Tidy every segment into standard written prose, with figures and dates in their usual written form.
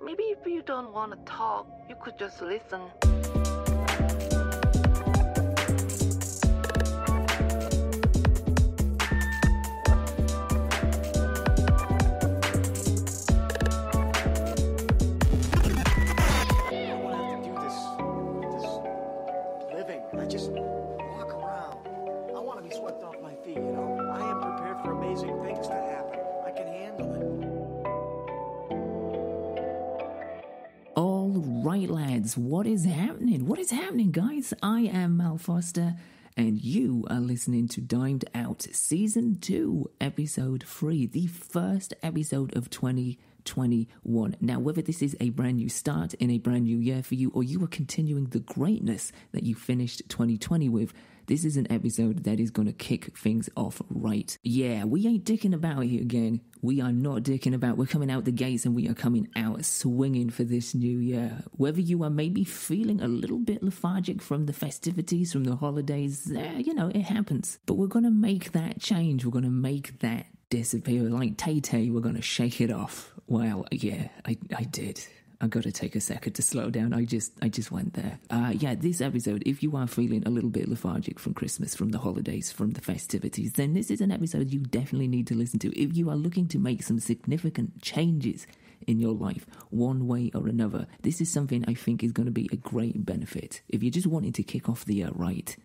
Maybe if you don't want to talk, you could just listen. Right, lads, what is happening? What is happening, guys? I am Mal Foster, and you are listening to Dimed Out Season 2, Episode 3, the first episode of 2021. Now, whether this is a brand new start in a brand new year for you, or you are continuing the greatness that you finished 2020 with, this is an episode that is going to kick things off right. Yeah, we ain't dicking about here, gang. We are not dicking about. We're coming out the gates and we are coming out swinging for this new year. Whether you are maybe feeling a little bit lethargic from the festivities, from the holidays, it happens. But we're going to make that change. We're going to make that disappear. Like Tay-Tay, we're going to shake it off. Well, yeah, I did. I got to take a second to slow down. I just went there. This episode, if you are feeling a little bit lethargic from Christmas, from the holidays, from the festivities, then this is an episode you definitely need to listen to. If you are looking to make some significant changes in your life, one way or another, this is something I think is going to be a great benefit. If you're just wanting to kick off the year right,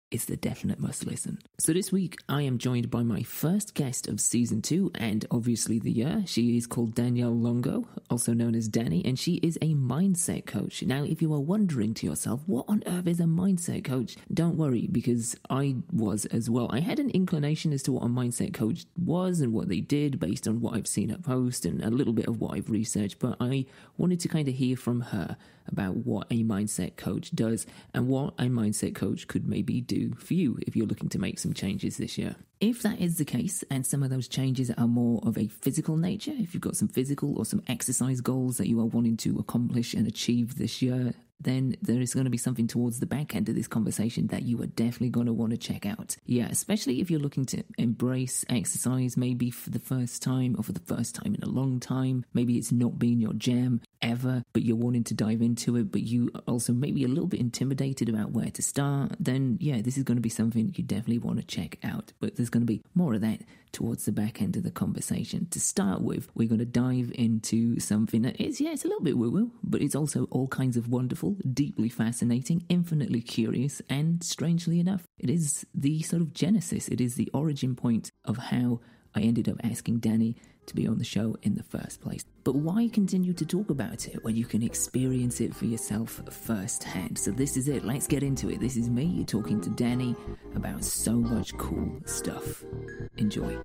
it's the definite must listen. So this week, I am joined by my first guest of Season 2, and obviously the year. She is called Dani Longo, also known as Dani, and she is a mindset coach. Now, if you are wondering to yourself, what on earth is a mindset coach? Don't worry, because I was as well. I had an inclination as to what a mindset coach was and what they did based on what I've seen her post and a little bit of what I've researched, but I wanted to kind of hear from her about what a mindset coach does and what a mindset coach could maybe do for you if you're looking to make some changes this year. If that is the case, and some of those changes are more of a physical nature, if you've got some physical or some exercise goals that you are wanting to accomplish and achieve this year, then there is going to be something towards the back end of this conversation that you are definitely going to want to check out. Yeah, especially if you're looking to embrace exercise maybe for the first time or for the first time in a long time. Maybe it's not been your jam ever, but you're wanting to dive into it, but you are also maybe a little bit intimidated about where to start. Then yeah, this is going to be something you definitely want to check out. But there's going to be more of that towards the back end of the conversation. To start with, we're going to dive into something that is, it's a little bit woo-woo, but it's also all kinds of wonderful, deeply fascinating, infinitely curious, and strangely enough, it is the sort of genesis, it is the origin point of how I ended up asking Dani to be on the show in the first place. But why continue to talk about it when you can experience it for yourself firsthand? So this is it. Let's get into it. This is me talking to Dani about so much cool stuff. Enjoy.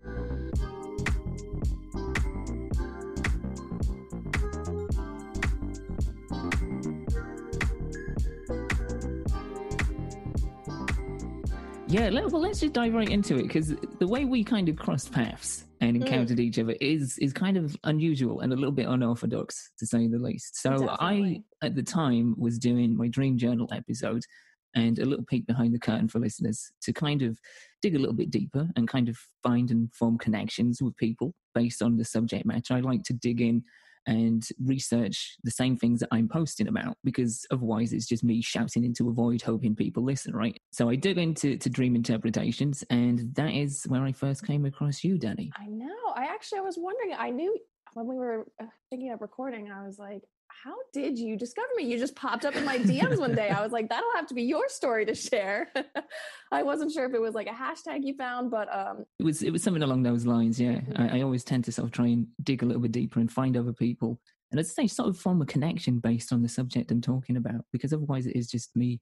Yeah, let's just dive right into it, because the way we kind of crossed paths and encountered each other is kind of unusual and a little bit unorthodox, to say the least. So definitely. I, at the time, was doing my Dream Journal episode, and a little peek behind the curtain for listeners to kind of dig a little bit deeper and kind of find and form connections with people based on the subject matter. I like to dig in and research the same things that I'm posting about, because otherwise it's just me shouting into a void hoping people listen, right? So I dug into dream interpretations, and that is where I first came across you, Dani. I know. I was wondering, I knew when we were thinking of recording, I was like, how did you discover me? You just popped up in my DMs one day. I was like, that'll have to be your story to share. I wasn't sure if it was like a hashtag you found, but it was something along those lines. Yeah, I always tend to sort of try and dig a little bit deeper and find other people, and as I say, sort of form a connection based on the subject I'm talking about, because otherwise it is just me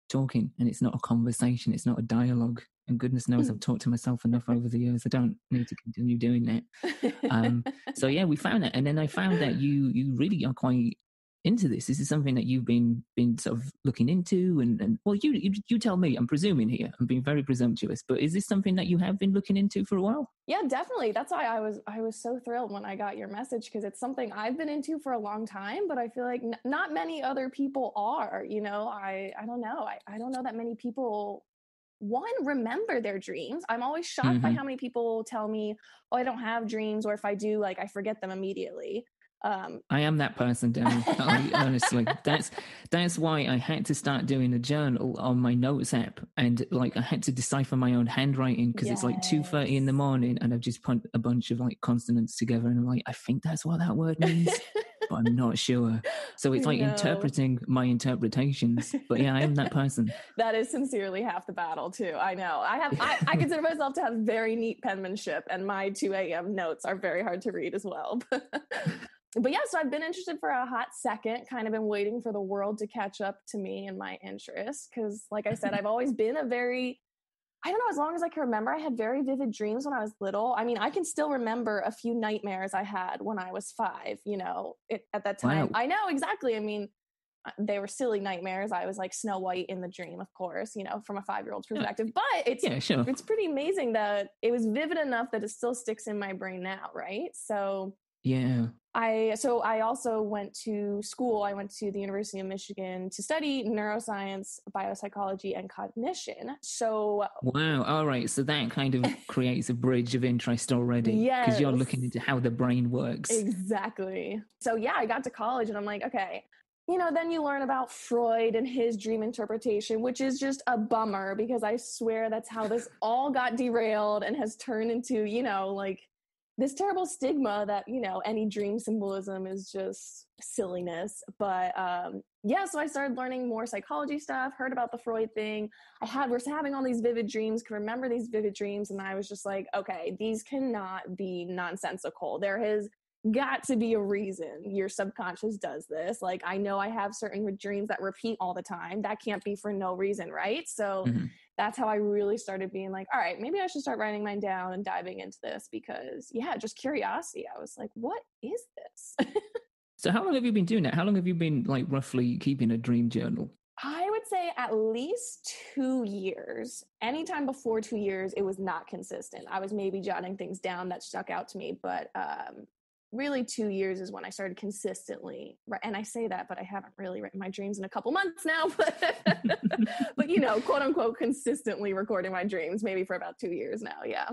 talking and it's not a conversation, it's not a dialogue. And goodness knows I've talked to myself enough over the years. I don't need to continue doing that. So yeah, we found that, and then I found that you really are quite into this. This is something that you've been sort of looking into, and well, you tell me. I'm presuming here. I'm being very presumptuous, but is this something that you have been looking into for a while? Yeah, definitely. That's why I was so thrilled when I got your message, because it's something I've been into for a long time, but I feel like not many other people are. You know, I don't know. I don't know that many people remember their dreams. I'm always shocked by how many people tell me, oh, I don't have dreams, or if I do, like, I forget them immediately. I am that person, Dani. Honestly, that's why I had to start doing a journal on my notes app, and like I had to decipher my own handwriting because it's like 2:30 in the morning, and I've just put a bunch of like consonants together, and I'm like, I think that's what that word means, but I'm not sure. So it's like interpreting my interpretations. But yeah, I am that person. That is sincerely half the battle too. I know. I consider myself to have very neat penmanship, and my 2 a.m. notes are very hard to read as well. But yeah, so I've been interested for a hot second, kind of been waiting for the world to catch up to me and my interests. Because like I said, I've always been I don't know, as long as I can remember, I had very vivid dreams when I was little. I mean, I can still remember a few nightmares I had when I was 5, at that time. Wow. I know, exactly. I mean, they were silly nightmares. I was like Snow White in the dream, of course, from a 5-year-old's perspective. But it's pretty amazing that it was vivid enough that it still sticks in my brain now, right? So yeah. I also went to school. I went to the University of Michigan to study neuroscience, biopsychology, and cognition. So wow, all right. So that kind of creates a bridge of interest already. Yes. Because you're looking into how the brain works. Exactly. So yeah, I got to college and I'm like, okay, then you learn about Freud and his dream interpretation, which is just a bummer because I swear that's how this all got derailed and has turned into, like this terrible stigma that, any dream symbolism is just silliness. But so I started learning more psychology stuff, heard about the Freud thing. Was having all these vivid dreams, could remember these vivid dreams. And I was just like, okay, these cannot be nonsensical. There has got to be a reason your subconscious does this. Like, I know I have certain dreams that repeat all the time. That can't be for no reason, right? So that's how I really started being like, all right, maybe I should start writing mine down and diving into this because, just curiosity. I was like, what is this? So how long have you been doing that? How long have you been like roughly keeping a dream journal? I would say at least 2 years. Anytime before 2 years, it was not consistent. I was maybe jotting things down that stuck out to me, but really 2 years is when I started consistently. And I say that, but I haven't really written my dreams in a couple months now, but quote unquote, consistently recording my dreams, maybe for about 2 years now. Yeah.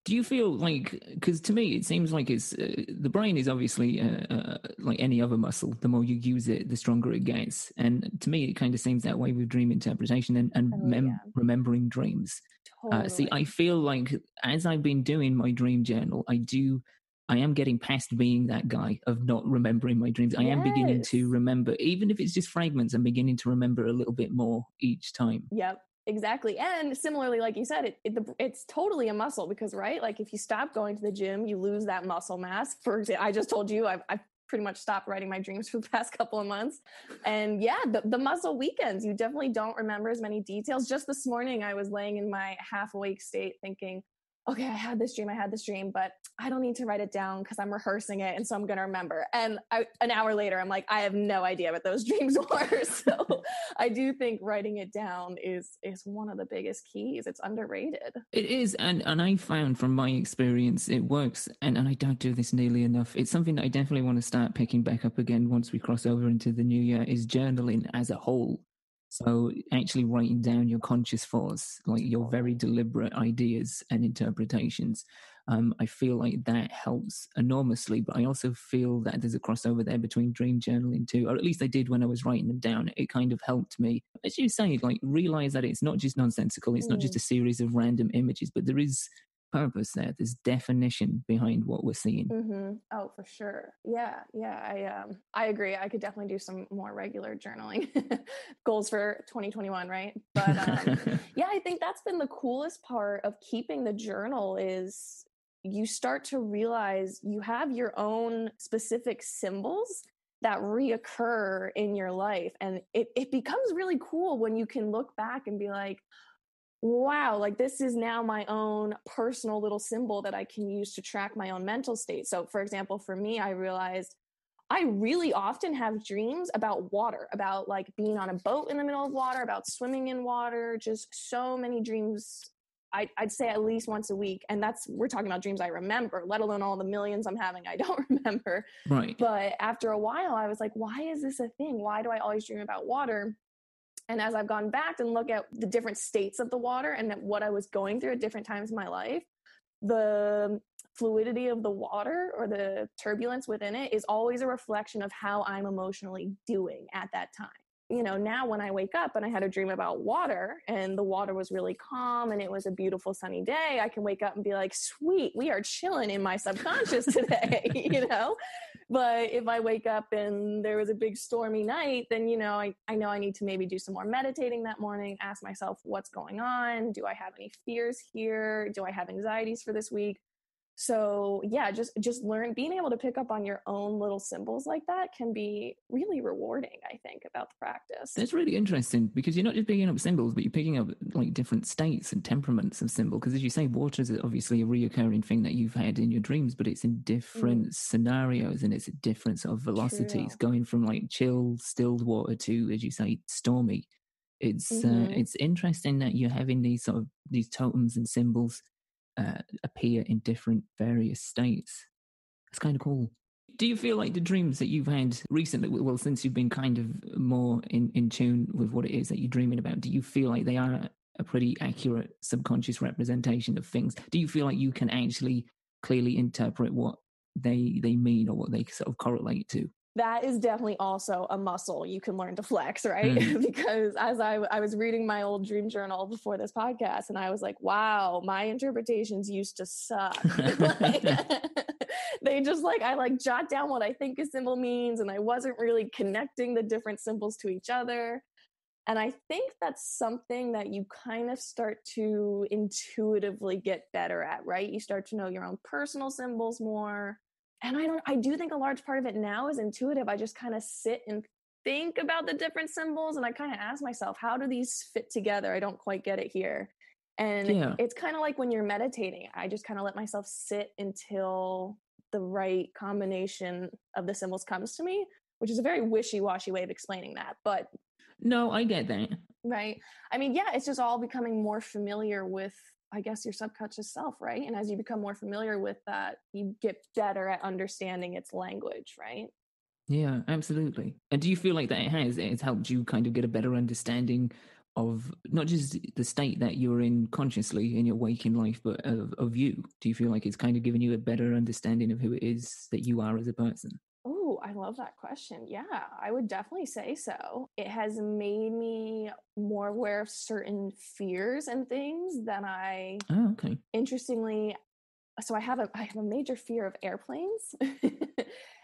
Do you feel like, because to me, it seems like it's, the brain is obviously like any other muscle. The more you use it, the stronger it gets. And to me, it kind of seems that way with dream interpretation and remembering dreams. Totally. See, I feel like as I've been doing my dream journal, I am getting past being that guy of not remembering my dreams. I am beginning to remember, even if it's just fragments, I'm beginning to remember a little bit more each time. Yep, exactly. And similarly, like you said, it's totally a muscle because, right? Like if you stop going to the gym, you lose that muscle mass. For example, I just told you I've pretty much stopped writing my dreams for the past couple of months. And the muscle weakens. You definitely don't remember as many details. Just this morning, I was laying in my half awake state thinking, okay, I had this dream, but I don't need to write it down because I'm rehearsing it. And so I'm going to remember. And an hour later, I'm like, I have no idea what those dreams were. So I do think writing it down is one of the biggest keys. It's underrated. It is. And I found from my experience, it works. And I don't do this nearly enough. It's something that I definitely want to start picking back up again once we cross over into the new year is journaling as a whole. So actually writing down your conscious thoughts, like your very deliberate ideas and interpretations, I feel like that helps enormously. But I also feel that there's a crossover there between dream journaling too, or at least I did when I was writing them down. It kind of helped me, as you say, like realize that it's not just nonsensical. It's not just a series of random images, but there is purpose there. There's definition behind what we're seeing. Oh, for sure. Yeah. I agree. I could definitely do some more regular journaling goals for 2021, right? But I think that's been the coolest part of keeping the journal is you start to realize you have your own specific symbols that reoccur in your life. And it becomes really cool when you can look back and be like, wow, like this is now my own personal little symbol that I can use to track my own mental state. So for example, for me, I realized I really often have dreams about water, about like being on a boat in the middle of water, about swimming in water, just so many dreams. I'd say at least once a week. And we're talking about dreams I remember, let alone all the millions I'm having I don't remember. Right. But after a while, I was like, why is this a thing? Why do I always dream about water? And as I've gone back and look at the different states of the water and what I was going through at different times in my life, the fluidity of the water or the turbulence within it is always a reflection of how I'm emotionally doing at that time. You know, now when I wake up and I had a dream about water and the water was really calm and it was a beautiful sunny day, I can wake up and be like, sweet, we are chilling in my subconscious today, you know? But if I wake up and there was a big stormy night, then, you know, I know I need to maybe do some more meditating that morning, ask myself what's going on. Do I have any fears here? Do I have anxieties for this week? So yeah, just being able to pick up on your own little symbols like that can be really rewarding, I think, about the practice. That's really interesting because you're not just picking up symbols, but you're picking up like different states and temperaments of symbol. Because as you say, water is obviously a reoccurring thing that you've had in your dreams, but it's in different scenarios and it's at different sort of velocities, going from like chill, stilled water to, as you say, stormy. It's interesting that you're having these sort of these totems and symbols appear in different various states. It's kind of cool. Do you feel like the dreams that you've had recently, well, since you've been kind of more in tune with what it is that you're dreaming about, do you feel like they are a pretty accurate subconscious representation of things? Do you feel like you can actually clearly interpret what they mean or what they sort of correlate to? That is definitely also a muscle you can learn to flex, right? Because as I was reading my old dream journal before this podcast, and I was like, wow, my interpretations used to suck. They just I jot down what I think a symbol means, and I wasn't really connecting the different symbols to each other. And I think that's something that you kind of start to intuitively get better at, right? You start to know your own personal symbols more. And I do think a large part of it now is intuitive. I just kind of sit and think about the different symbols and I kind of ask myself, how do these fit together? I don't quite get it here. And it's kind of like when you're meditating, I just kind of let myself sit until the right combination of the symbols comes to me, which is a very wishy-washy way of explaining that. But no, I get that. Right. I mean, yeah, it's just all becoming more familiar with, I guess, your subconscious self, right? And as you become more familiar with that, you get better at understanding its language, right? Yeah, absolutely. And do you feel like that it's helped you kind of get a better understanding of not just the state that you're in consciously in your waking life, but of you? Do you feel like it's kind of given you a better understanding of who it is that you are as a person? Oh, I love that question. Yeah, I would definitely say so. It has made me more aware of certain fears and things than I, interestingly, so I have a major fear of airplanes.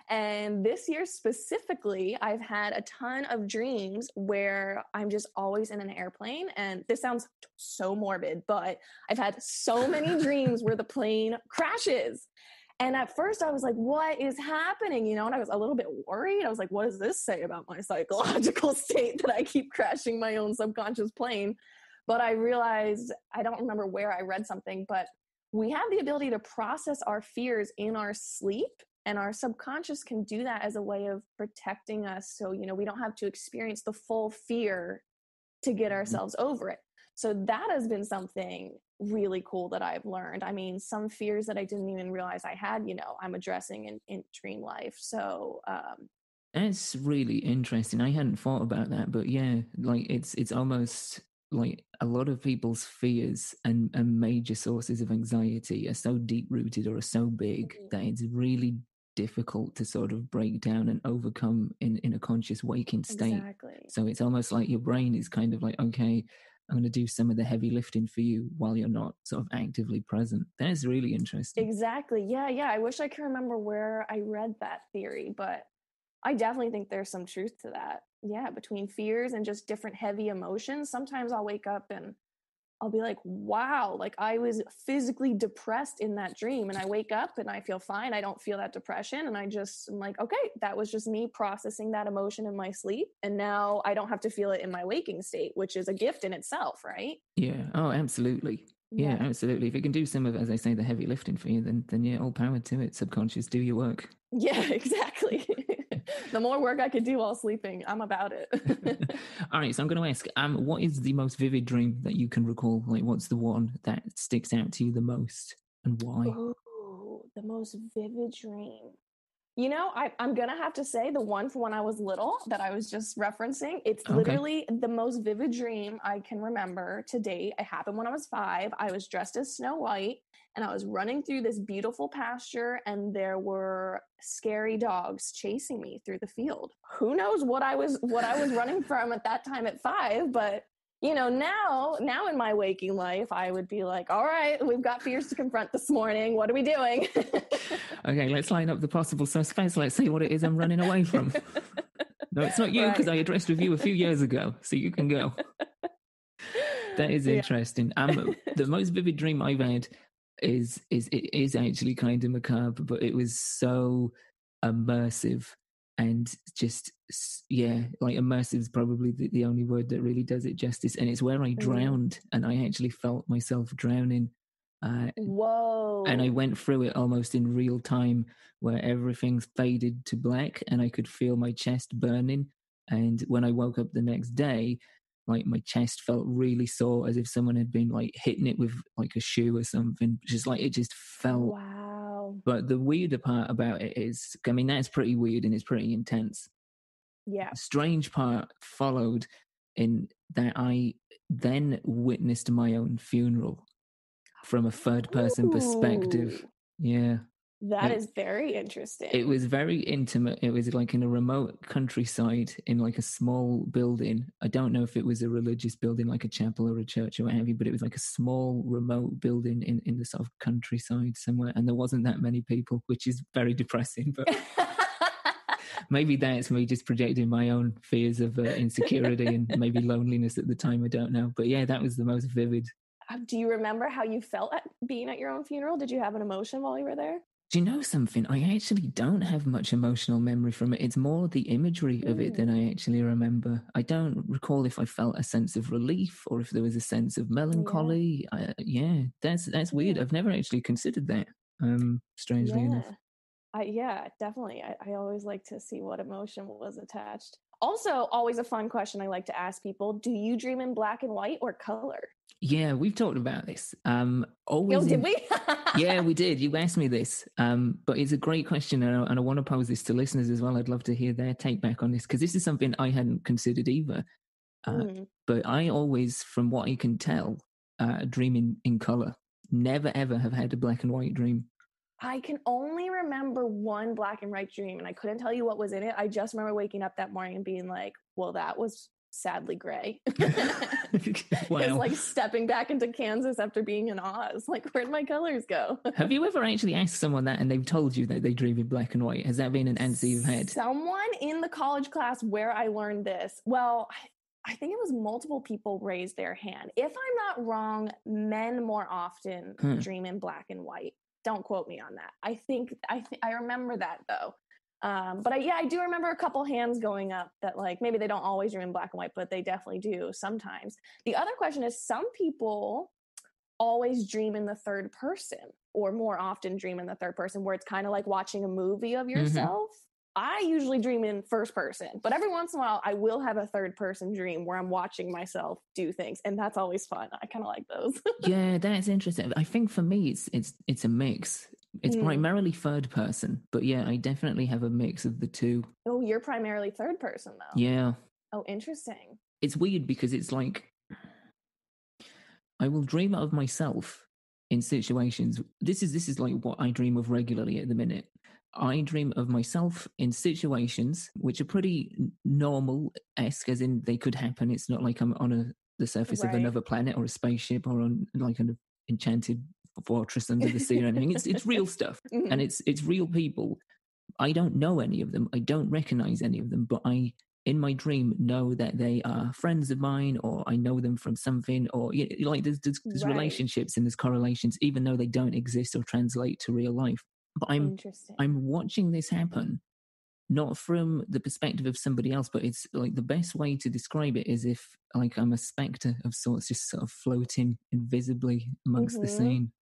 And this year specifically, I've had a ton of dreams where I'm just always in an airplane. And this sounds so morbid, but I've had so many dreams where the plane crashes. And at first I was like, what is happening? You know, and I was a little bit worried. I was like, what does this say about my psychological state that I keep crashing my own subconscious plane? But I realized, I don't remember where I read something, but we have the ability to process our fears in our sleep, and our subconscious can do that as a way of protecting us. So, you know, we don't have to experience the full fear to get ourselves over it. So that has been something really cool that I've learned. I mean, some fears that I didn't even realize I had, you know, I'm addressing in dream life. So, that's really interesting. I hadn't thought about that, but yeah, like it's almost like a lot of people's fears and major sources of anxiety are so deep rooted or are so big that it's really difficult to sort of break down and overcome in a conscious waking state. Exactly. So it's almost like your brain is kind of like, okay, I'm going to do some of the heavy lifting for you while you're not sort of actively present. That's really interesting. Exactly. Yeah. I wish I could remember where I read that theory, but I definitely think there's some truth to that. Yeah, between fears and just different heavy emotions. Sometimes I'll wake up and I'll be like, wow, like I was physically depressed in that dream, and I wake up and I feel fine. I don't feel that depression. And I'm like, okay, that was just me processing that emotion in my sleep. And now I don't have to feel it in my waking state, which is a gift in itself, right? Yeah. Oh, absolutely. Yeah, absolutely. If it can do some of, as I say, the heavy lifting for you, then yeah, all power to it. Subconscious, do your work. Yeah, exactly. The more work I could do while sleeping, I'm about it. All right, so I'm going to ask, what is the most vivid dream that you can recall? Like, what's the one that sticks out to you the most, and why? Oh, the most vivid dream. You know, I'm going to have to say the one from when I was little that I was just referencing, it's Okay. literally the most vivid dream I can remember to date. It happened when I was 5. I was dressed as Snow White and I was running through this beautiful pasture and there were scary dogs chasing me through the field. Who knows what I was running from at that time at 5, but you know, now in my waking life, I would be like, all right, we've got fears to confront this morning. What are we doing? Okay, let's line up the possible suspects. Let's see what it is I'm running away from. No, it's not you, because I addressed with you a few years ago, so you can go. That is interesting. The most vivid dream I've had is actually kind of macabre, but it was so immersive and just, yeah, like immersive is probably the only word that really does it justice. And it's where I drowned, and I actually felt myself drowning. Whoa. And I went through it almost in real time, where everything's faded to black and I could feel my chest burning. And when I woke up the next day, like my chest felt really sore, as if someone had been like hitting it with like a shoe or something. Just like it just felt. Wow. But the weirder part about it is, I mean, that's pretty weird and it's pretty intense. Yeah. The strange part followed in that I then witnessed my own funeral from a third person perspective. Yeah. That is very interesting. It was very intimate. It was like in a remote countryside in like a small building. I don't know if it was a religious building like a chapel or a church or what have you, but it was like a small remote building in the sort of countryside somewhere. And there wasn't that many people, which is very depressing. But maybe that's me just projecting my own fears of insecurity and maybe loneliness at the time. I don't know. But yeah, that was the most vivid. Do you remember how you felt at being at your own funeral? Did you have an emotion while you were there? Do you know something? I actually don't have much emotional memory from it. It's more the imagery of it than I actually remember. I don't recall if I felt a sense of relief or if there was a sense of melancholy. Yeah, that's weird. I've never actually considered that, strangely enough. Yeah, definitely. I always like to see what emotion was attached. Also, always a fun question I like to ask people. Do you dream in black and white or color? Yeah, we've talked about this. Did we? Yeah, we did. You asked me this, but it's a great question, and I want to pose this to listeners as well. I'd love to hear their take back on this, because this is something I hadn't considered either. But I always, from what I can tell, dream in color. Never, ever have had a black and white dream. I can only remember one black and white dream, and I couldn't tell you what was in it. I just remember waking up that morning and being like, well, that was sadly gray. Wow. It's like stepping back into Kansas after being in Oz. Like, where'd my colors go? Have you ever actually asked someone that and they've told you that they dream in black and white? Has that been an answer you've had? Someone in the college class where I learned this, well, I think it was multiple people raised their hand. If I'm not wrong, men more often dream in black and white. Don't quote me on that. I remember that though. But I do remember a couple hands going up that like maybe they don't always dream in black and white, but they definitely do sometimes. The other question is, some people always dream in the third person, or more often dream in the third person, where it's kind of like watching a movie of yourself. I usually dream in first person, but every once in a while I will have a third person dream where I'm watching myself do things, and that's always fun. I kind of like those. Yeah, that's interesting. I think for me it's a mix. It's primarily third person, but yeah, I definitely have a mix of the two. Oh, you're primarily third person though. Yeah. Oh, interesting. It's weird because it's like I will dream of myself in situations. This is like what I dream of regularly at the minute. I dream of myself in situations which are pretty normal-esque, as in they could happen. It's not like I'm on the surface of another planet or a spaceship or on like an enchanted fortress under the sea or anything. It's real stuff, and it's real people. I don't know any of them. I don't recognize any of them, but I, in my dream, know that they are friends of mine, or I know them from something, or like there's relationships and there's correlations, even though they don't exist or translate to real life. But I'm watching this happen, not from the perspective of somebody else, but it's like the best way to describe it is if like I'm a spectre of sorts, just sort of floating invisibly amongst the scene.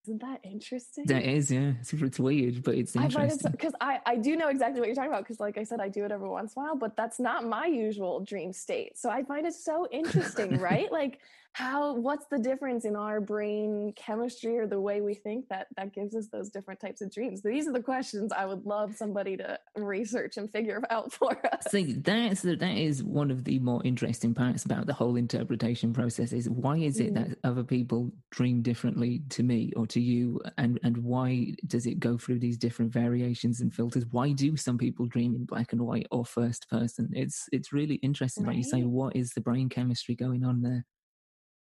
Isn't that interesting? That is, yeah. It's weird, but it's I find interesting. it because I do know exactly what you're talking about, because like I said, I do it every once in a while, but that's not my usual dream state. So I find it so interesting, right? Like what's the difference in our brain chemistry or the way we think that gives us those different types of dreams? These are the questions I would love somebody to research and figure out for us. See, that is one of the more interesting parts about the whole interpretation process is why is it that other people dream differently to me or to you, and why does it go through these different variations and filters? Why do some people dream in black and white or first person? It's really interesting. Like you say, Right? what is the brain chemistry going on there?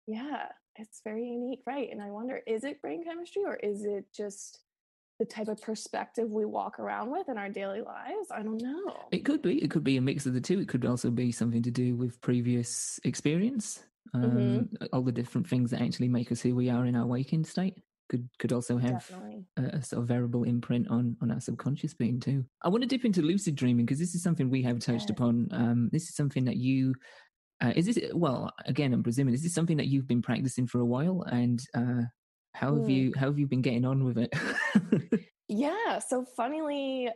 Yeah, it's very unique, right? And I wonder, is it brain chemistry or is it just the type of perspective we walk around with in our daily lives? I don't know. It could be. It could be a mix of the two. It could also be something to do with previous experience. All the different things that actually make us who we are in our waking state could also have Definitely. a sort of variable imprint on our subconscious being too. I want to dip into lucid dreaming because this is something we have touched Yes. upon. This is something that you is this, well, again, I'm presuming, is this something that you've been practicing for a while, and how have you been getting on with it? Yeah. So funnily,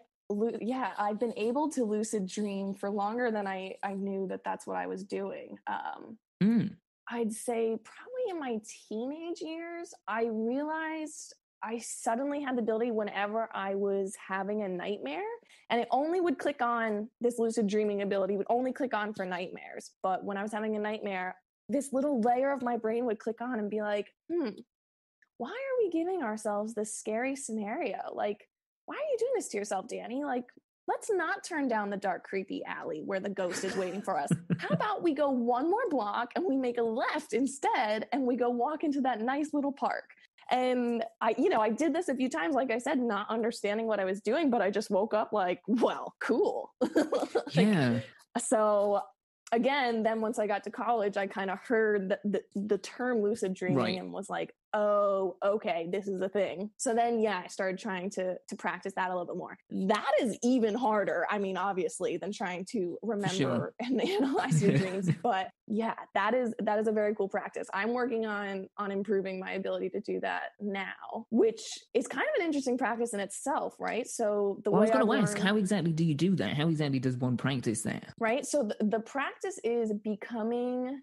yeah, I've been able to lucid dream for longer than I knew that that's what I was doing. Mm. I'd say probably in my teenage years, I realized I suddenly had the ability whenever I was having a nightmare, and it only would click on, this lucid dreaming ability would only click on for nightmares. But when I was having a nightmare, this little layer of my brain would click on and be like, why are we giving ourselves this scary scenario? Like, why are you doing this to yourself, Dani? Like, let's not turn down the dark, creepy alley where the ghost is waiting for us. How about we go one more block and we make a left instead and we go walk into that nice little park? And I did this a few times, like I said, not understanding what I was doing, but I just woke up like, well, cool. Yeah. So again, then once I got to college, I kind of heard the term lucid dreaming and was like, oh, okay, this is a thing. So then, yeah, I started trying to practice that a little bit more. That is even harder, I mean, obviously, than trying to remember and analyze your dreams. But yeah, that is a very cool practice. I'm working on improving my ability to do that now, which is kind of an interesting practice in itself, right? So the way I was going to ask, how exactly do you do that? How exactly does one practice that? Right. So the practice is becoming,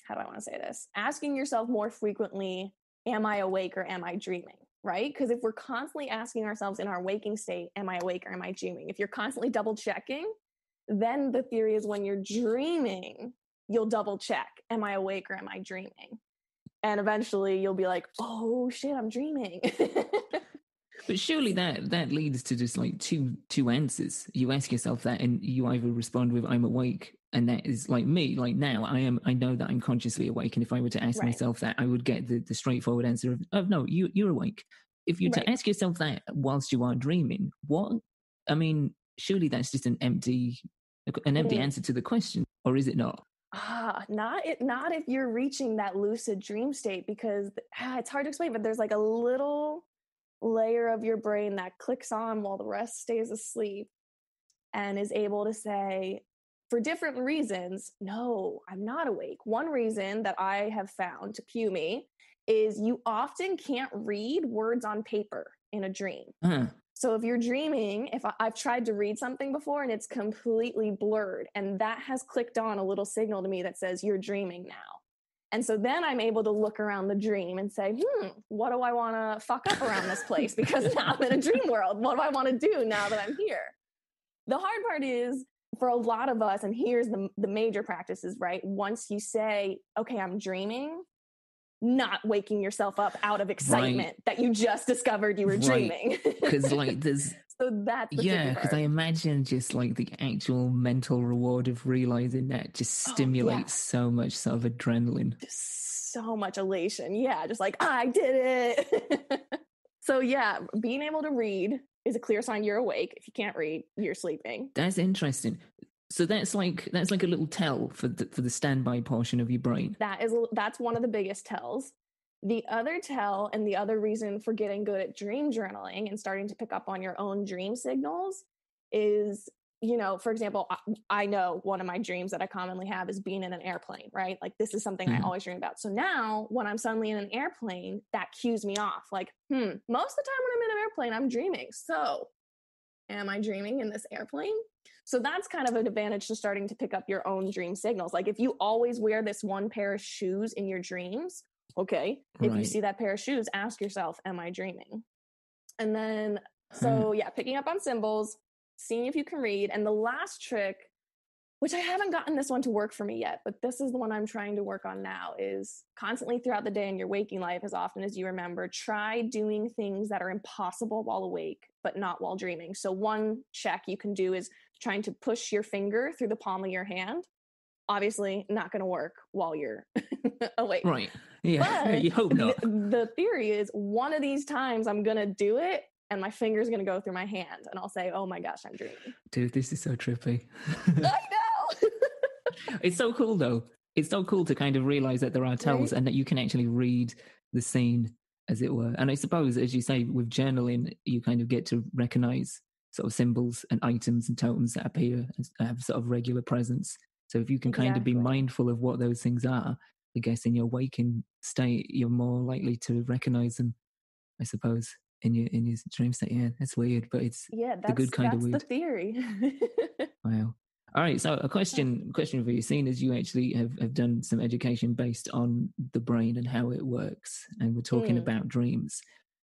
how do I want to say this? Asking yourself more frequently, am I awake or am I dreaming? Right? Because if we're constantly asking ourselves in our waking state, am I awake or am I dreaming? If you're constantly double checking, then the theory is when you're dreaming, you'll double check, am I awake or am I dreaming? And eventually you'll be like, oh shit, I'm dreaming. But surely that leads to just like two answers. You ask yourself that and you either respond with I'm awake, and that is like me, like now I know that I'm consciously awake, and if I were to ask myself that, I would get the straightforward answer of, oh no, you're awake. If you're to ask yourself that whilst you are dreaming, surely that's just an empty answer to the question, or is it not? Not if you're reaching that lucid dream state, because it's hard to explain, but there's like a little layer of your brain that clicks on while the rest stays asleep and is able to say, for different reasons, no, I'm not awake. One reason that I have found to cue me is you often can't read words on paper in a dream. So if you're dreaming, if I've tried to read something before and it's completely blurred, and that has clicked on a little signal to me that says you're dreaming now. And so then I'm able to look around the dream and say, what do I want to fuck up around this place? Because now I'm in a dream world. What do I want to do now that I'm here? The hard part is, for a lot of us, and here's the major practices, right? Once you say, okay, I'm dreaming, not waking yourself up out of excitement that you just discovered you were dreaming. Because like there's so that's the because I imagine just like the actual mental reward of realizing that just stimulates so much sort of adrenaline, just so much elation. Yeah, just like I did it. So yeah, being able to read is a clear sign you're awake. If you can't read, you're sleeping. That's interesting. So that's like a little tell for the standby portion of your brain. That's one of the biggest tells. The other tell, and the other reason for getting good at dream journaling and starting to pick up on your own dream signals, is you know, for example, I know one of my dreams that I commonly have is being in an airplane, right? Like this is something I always dream about. So now when I'm suddenly in an airplane, that cues me off. Like, most of the time when I'm in an airplane, I'm dreaming. So am I dreaming in this airplane? So that's kind of an advantage to starting to pick up your own dream signals. Like if you always wear this one pair of shoes in your dreams, okay, if you see that pair of shoes, ask yourself, am I dreaming? And then, so yeah, picking up on symbols, seeing if you can read. And the last trick, which I haven't gotten this one to work for me yet, but this is the one I'm trying to work on now, is constantly throughout the day in your waking life, as often as you remember, try doing things that are impossible while awake, but not while dreaming. So one check you can do is trying to push your finger through the palm of your hand. Obviously not going to work while you're awake. Right. Yeah. But you hope not. The theory is one of these times I'm going to do it and my finger's going to go through my hand and I'll say, oh my gosh, I'm dreaming. Dude, this is so trippy. I know. It's so cool though. It's so cool to kind of realize that there are tells and that you can actually read the scene, as it were. And I suppose, as you say, with journaling, you kind of get to recognize sort of symbols and items and totems that appear and have sort of regular presence. So if you can kind of be mindful of what those things are, I guess in your waking state, you're more likely to recognize them, I suppose, in your dream state. Yeah, that's weird, but it's the good kind of weird. That's the theory. Wow. All right, so a question for you, seeing as you actually have done some education based on the brain and how it works, and we're talking about dreams,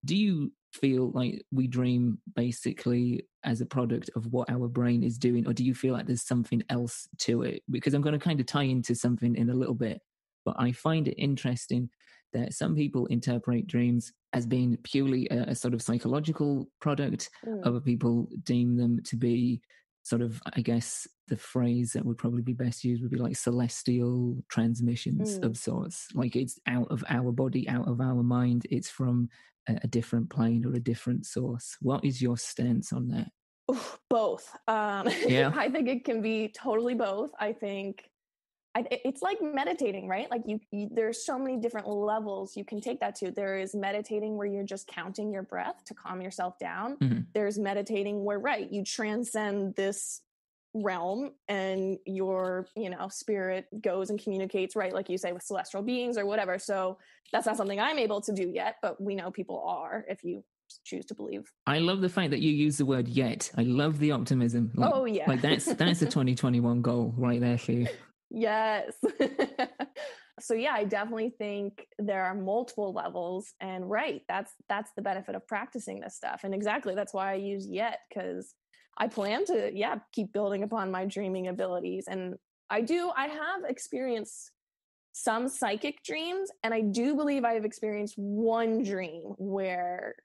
do you feel like we dream basically as a product of what our brain is doing, or do you feel like there's something else to it? Because I'm going to kind of tie into something in a little bit, but I find it interesting that some people interpret dreams as being purely a sort of psychological product. Other people deem them to be sort of, I guess, the phrase that would probably be best used would be like celestial transmissions of sorts. Like it's out of our body, out of our mind. It's from a different plane or a different source. What is your stance on that? Both. Yeah. I think it can be totally both. I think it's like meditating, right? Like you there's so many different levels you can take that to. There is meditating where you're just counting your breath to calm yourself down. There's meditating where, right, you transcend this realm and your, spirit goes and communicates, right? Like you say, with celestial beings or whatever. So that's not something I'm able to do yet, but we know people are, if you choose to believe. I love the fact that you use the word yet. I love the optimism. Like, oh yeah. Like that's a 2021 goal right there for you. Yes. So yeah, I definitely think there are multiple levels, and right, that's the benefit of practicing this stuff. And exactly, that's why I use yet, because I plan to keep building upon my dreaming abilities. And I have experienced some psychic dreams, and I do believe I have experienced one dream where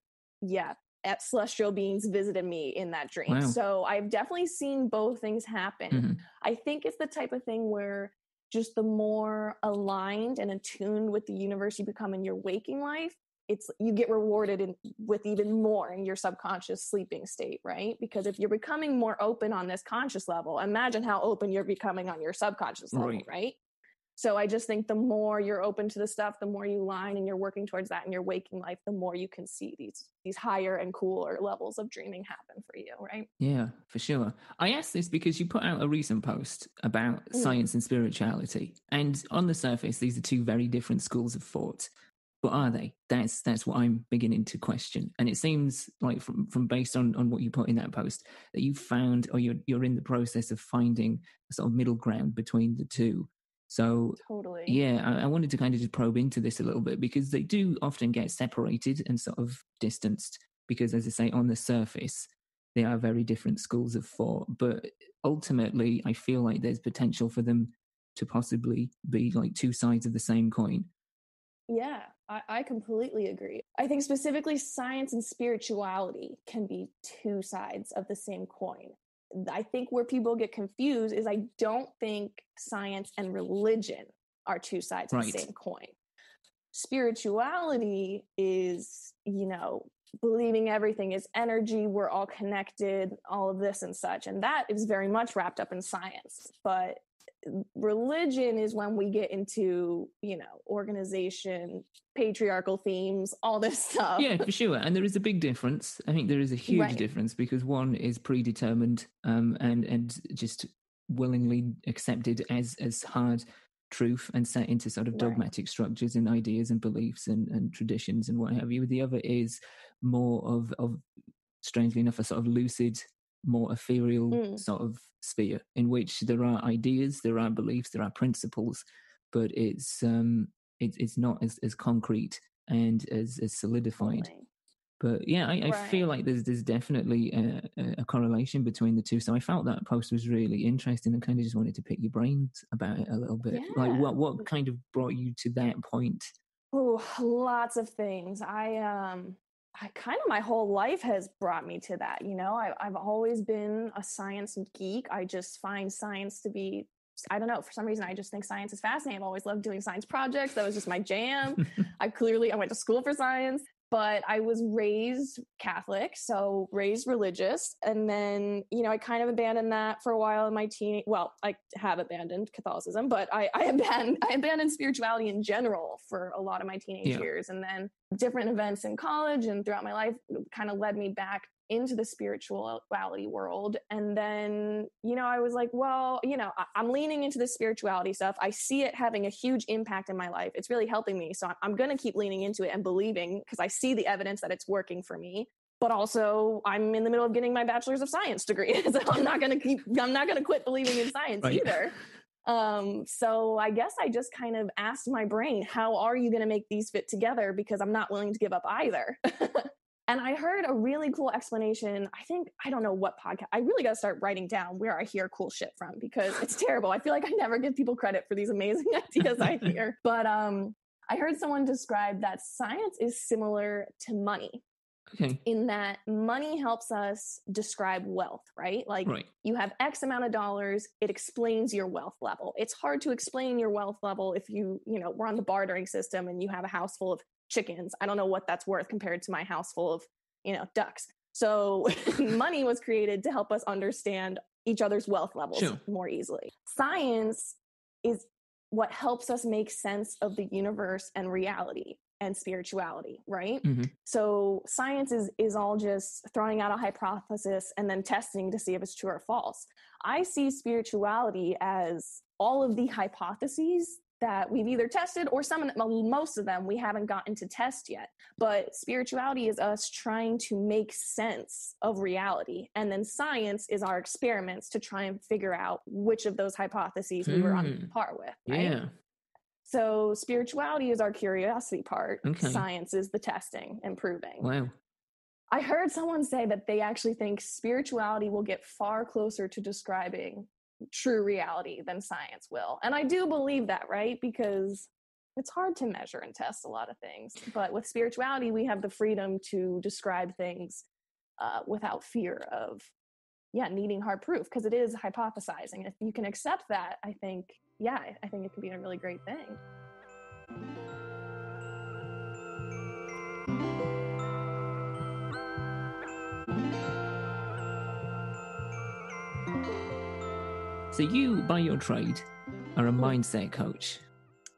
celestial beings visited me in that dream. Wow. So I've definitely seen both things happen. I think it's the type of thing where just the more aligned and attuned with the universe you become in your waking life, you get rewarded with even more in your subconscious sleeping state, right? Because if you're becoming more open on this conscious level, imagine how open you're becoming on your subconscious level, right? So I just think the more you're open to the stuff, the more you align and you're working towards that in your waking life, the more you can see these higher and cooler levels of dreaming happen for you, right? Yeah, for sure. I asked this because you put out a recent post about science and spirituality. And on the surface, these are two very different schools of thought. But are they? That's what I'm beginning to question. And it seems like from based on what you put in that post, that you found, or you're in the process of finding a sort of middle ground between the two. So, totally. Yeah, I wanted to kind of just probe into this a little bit, because they do often get separated and sort of distanced because, as I say, on the surface, they are very different schools of thought. But ultimately, I feel like there's potential for them to possibly be like two sides of the same coin. Yeah, I completely agree. I think specifically science and spirituality can be two sides of the same coin. I think where people get confused is I don't think science and religion are two sides of the same coin. Spirituality is, believing everything is energy, we're all connected, all of this and such. And that is very much wrapped up in science. But religion is when we get into, organization, patriarchal themes, all this stuff. Yeah, for sure. And there is a big difference. I think there is a huge Right. difference, because one is predetermined and just willingly accepted as hard truth and set into sort of dogmatic structures and ideas and beliefs and traditions and what have you. The other is more of strangely enough, a sort of lucid, more ethereal sort of sphere, in which there are ideas, there are beliefs, there are principles, but it's not as concrete and as solidified. Totally. But yeah, I feel like there's definitely a correlation between the two. So I felt that post was really interesting, and kind of just wanted to pick your brains about it a little bit. Yeah. Like what kind of brought you to that point? Oh, lots of things. I kind of, my whole life has brought me to that. I've always been a science geek. I just find science to be, I don't know, for some reason, I just think science is fascinating. I've always loved doing science projects. That was just my jam. I went to school for science, but I was raised Catholic, so raised religious. And then, I kind of abandoned that for a while in my I have abandoned Catholicism, but I abandoned spirituality in general for a lot of my teenage years. And then different events in college and throughout my life kind of led me back into the spirituality world. And then, I was like, well, I'm leaning into the spirituality stuff. I see it having a huge impact in my life. It's really helping me. So I'm going to keep leaning into it and believing, because I see the evidence that it's working for me. But also I'm in the middle of getting my bachelor's of science degree. So I'm not going to quit believing in science either. So I guess I just kind of asked my brain, how are you going to make these fit together? Because I'm not willing to give up either. And I heard a really cool explanation. I don't know what podcast. I really got to start writing down where I hear cool shit from, because it's terrible. I feel like I never give people credit for these amazing ideas I hear. But I heard someone describe that science is similar to money. Okay. In that money helps us describe wealth, right? Like you have X amount of dollars, it explains your wealth level. It's hard to explain your wealth level if we're on the bartering system and you have a house full of chickens. I don't know what that's worth compared to my house full of, ducks. So money was created to help us understand each other's wealth levels more easily. Science is what helps us make sense of the universe and reality and spirituality, right? Mm-hmm. So science is all just throwing out a hypothesis and then testing to see if it's true or false. I see spirituality as all of the hypotheses that we've either tested, or most of them we haven't gotten to test yet. But spirituality is us trying to make sense of reality. And then science is our experiments to try and figure out which of those hypotheses we were on par with, right? Yeah. So spirituality is our curiosity part. Okay. Science is the testing and proving. Wow. I heard someone say that they actually think spirituality will get far closer to describing true reality than science will. And I do believe that, right? Because it's hard to measure and test a lot of things. But with spirituality, we have the freedom to describe things without fear of, needing hard proof, because it is hypothesizing. If you can accept that, I think it can be a really great thing. So you, by your trade, are a mindset coach.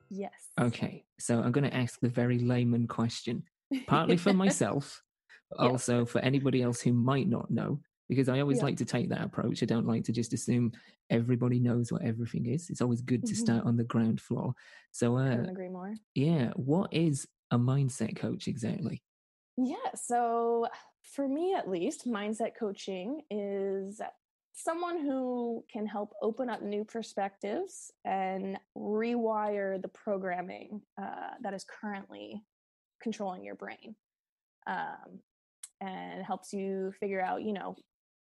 Yes. Okay, so I'm going to ask the very layman question, partly for myself, but also for anybody else who might not know, because I always like to take that approach. I don't like to just assume everybody knows what everything is. It's always good to start on the ground floor. So I couldn't agree more. Yeah, what is a mindset coach exactly? Yeah, so for me at least, mindset coaching is someone who can help open up new perspectives and rewire the programming that is currently controlling your brain, and helps you figure out,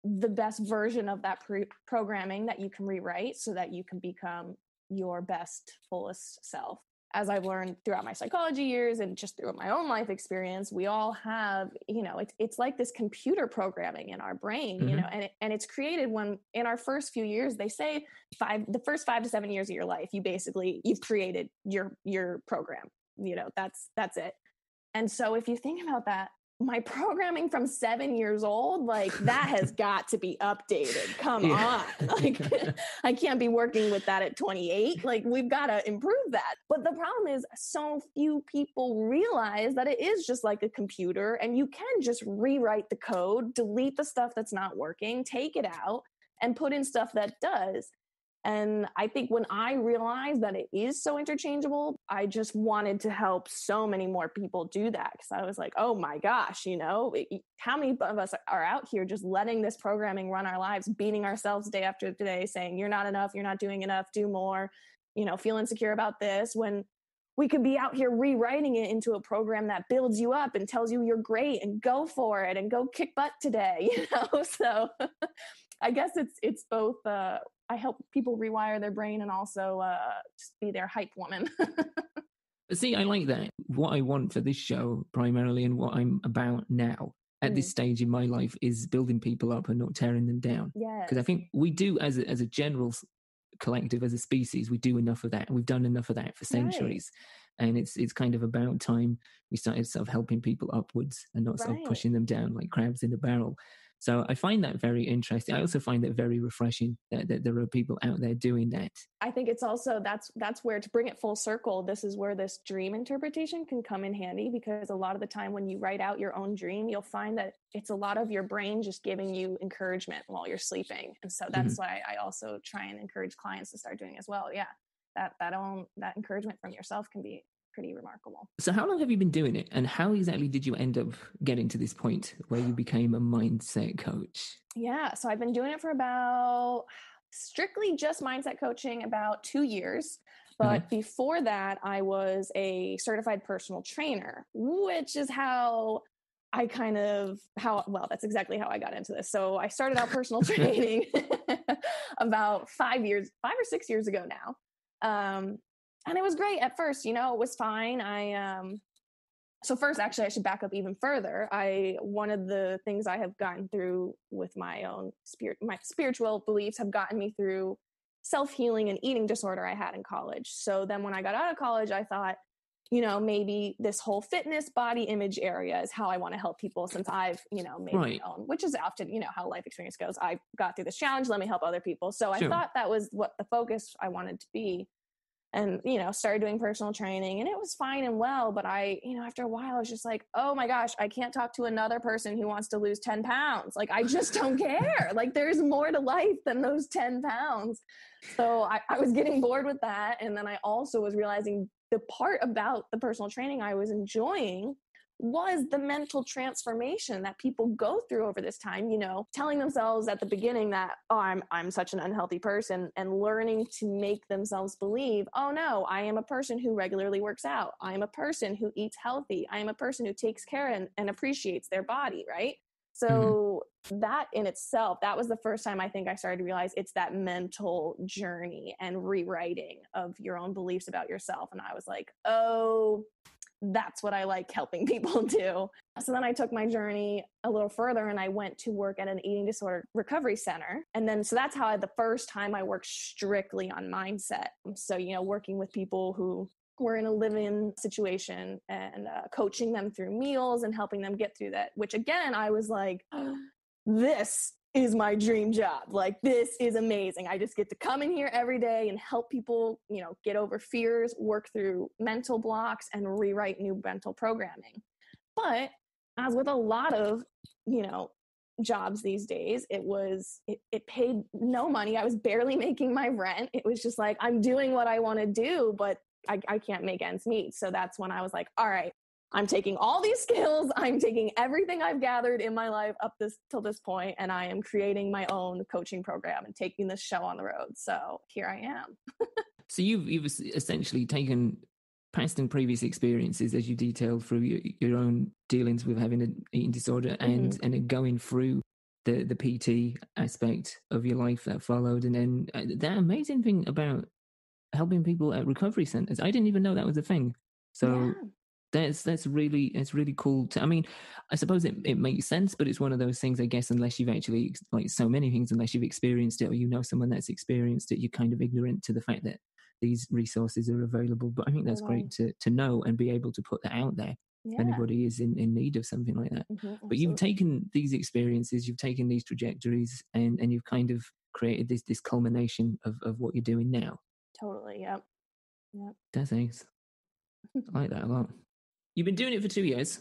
the best version of that programming that you can rewrite so that you can become your best, fullest self. As I've learned throughout my psychology years and just through my own life experience, we all have, it's like this computer programming in our brain, and it's created when in our first few years. They say the first 5 to 7 years of your life, you've created your program. That's it. And so if you think about that, my programming from 7 years old, like that has got to be updated. Come on. Like I can't be working with that at 28. Like we've got to improve that. But the problem is so few people realize that it is just like a computer and you can just rewrite the code, delete the stuff that's not working, take it out and put in stuff that does. And I think when I realized that it is so interchangeable, I just wanted to help so many more people do that. Because I was like, oh my gosh, how many of us are out here just letting this programming run our lives, beating ourselves day after day, saying, you're not enough, you're not doing enough, do more, feel insecure about this, when we could be out here rewriting it into a program that builds you up and tells you you're great and go for it and go kick butt today, So I guess it's both. I help people rewire their brain and also just be their hype woman. See, I like that. What I want for this show primarily and what I'm about now at this stage in my life is building people up and not tearing them down. Yes. Because I think we do as a general collective, as a species, we do enough of that. We've done enough of that for centuries. Right. And it's kind of about time we started sort of helping people upwards and not sort of pushing them down like crabs in a barrel. So I find that very interesting. I also find it very refreshing that there are people out there doing that. I think it's also, that's where, to bring it full circle, this is where this dream interpretation can come in handy, because a lot of the time when you write out your own dream, you'll find that it's a lot of your brain just giving you encouragement while you're sleeping. And so that's why I also try and encourage clients to start doing as well. Yeah, that encouragement from yourself can be pretty remarkable. So how long have you been doing it, and how exactly did you end up getting to this point where you became a mindset coach? Yeah, so I've been doing it for about strictly just mindset coaching about 2 years. But before that, I was a certified personal trainer, which is how that's exactly how I got into this. So I started out personal training about 5 or 6 years ago now. And it was great at first, it was fine. So first, actually, I should back up even further. One of the things I have gotten through with my own my spiritual beliefs have gotten me through self-healing and eating disorder I had in college. So then when I got out of college, I thought, maybe this whole fitness body image area is how I want to help people, since I've, made my own, which is often, how life experience goes. I got through this challenge, let me help other people. So I thought that was what the focus I wanted to be. And, started doing personal training, and it was fine and well, but after a while I was just like, oh my gosh, I can't talk to another person who wants to lose 10 pounds. Like, I just don't care. Like, there's more to life than those 10 pounds. So I was getting bored with that. And then I also was realizing the part about the personal training I was enjoying was the mental transformation that people go through over this time, telling themselves at the beginning that, oh, I'm such an unhealthy person, and learning to make themselves believe, oh no, I am a person who regularly works out. I am a person who eats healthy. I am a person who takes care and appreciates their body, right? So that in itself, that was the first time I think I started to realize it's that mental journey and rewriting of your own beliefs about yourself. And I was like, oh, that's what I like helping people do. So then I took my journey a little further and I went to work at an eating disorder recovery center. And then, so that's how the first time I worked strictly on mindset. So, working with people who were in a live-in situation and coaching them through meals and helping them get through that, which again, I was like, this is my dream job. Like, this is amazing. I just get to come in here every day and help people, get over fears, work through mental blocks, and rewrite new mental programming. But as with a lot of, jobs these days, it paid no money. I was barely making my rent. It was just like, I'm doing what I want to do, but I can't make ends meet. So that's when I was like, all right, I'm taking all these skills, I'm taking everything I've gathered in my life up till this point, and I am creating my own coaching program and taking this show on the road. So here I am. So you've essentially taken past and previous experiences, as you detailed through your own dealings with having an eating disorder, and going through the PT aspect of your life that followed, and then that amazing thing about helping people at recovery centers. I didn't even know that was a thing. So that's really cool. I mean, I suppose it makes sense, but it's one of those things, I guess, unless you've actually, like so many things, unless you've experienced it or someone that's experienced it, you're kind of ignorant to the fact that these resources are available. But I think that's great to know and be able to put that out there. if anybody is in need of something like that. But you've taken these experiences, you've taken these trajectories, and you've kind of created this culmination of what you're doing now. Totally. Yep. That's nice. I like that a lot. You've been doing it for 2 years.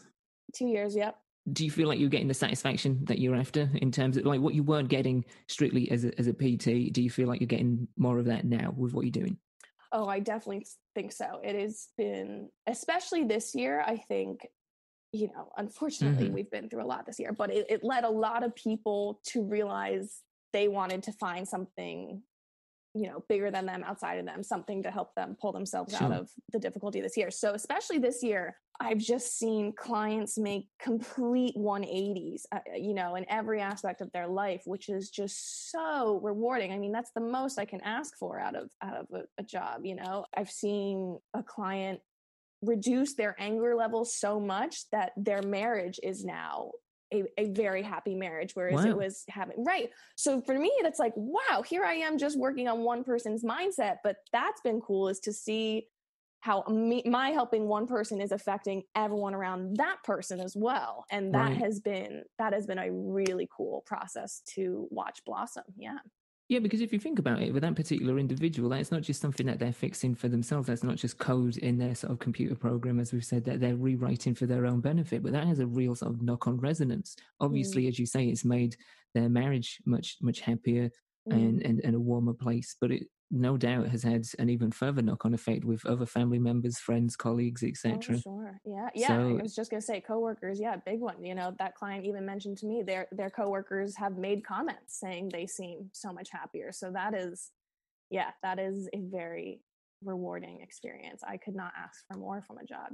2 years. Yep. Do you feel like you're getting the satisfaction that you're after in terms of like what you weren't getting strictly as a PT? Do you feel like you're getting more of that now with what you're doing? Oh, I definitely think so. It has been, especially this year, I think, unfortunately, we've been through a lot this year, but it led a lot of people to realize they wanted to find something, bigger than them, outside of them, something to help them pull themselves out of the difficulty this year. So especially this year, I've just seen clients make complete 180s, in every aspect of their life, which is just so rewarding. I mean, that's the most I can ask for out of a job. I've seen a client reduce their anger levels so much that their marriage is now a very happy marriage, whereas it was having, right. So for me, that's like, wow, here I am just working on one person's mindset. But that's been cool, is to see how my helping one person is affecting everyone around that person as well. And that has been a really cool process to watch blossom. Yeah, because if you think about it, with that particular individual, that's not just something that they're fixing for themselves. That's not just code in their sort of computer program, as we've said, that they're rewriting for their own benefit, but that has a real sort of knock-on resonance. Obviously, as you say, it's made their marriage much, much happier and a warmer place, but it no doubt has had an even further knock-on effect with other family members, friends, colleagues, etc. Oh, sure. Yeah. So, I was just going to say coworkers. Yeah. Big one. That client even mentioned to me their coworkers have made comments saying they seem so much happier. So that is a very rewarding experience. I could not ask for more from a job,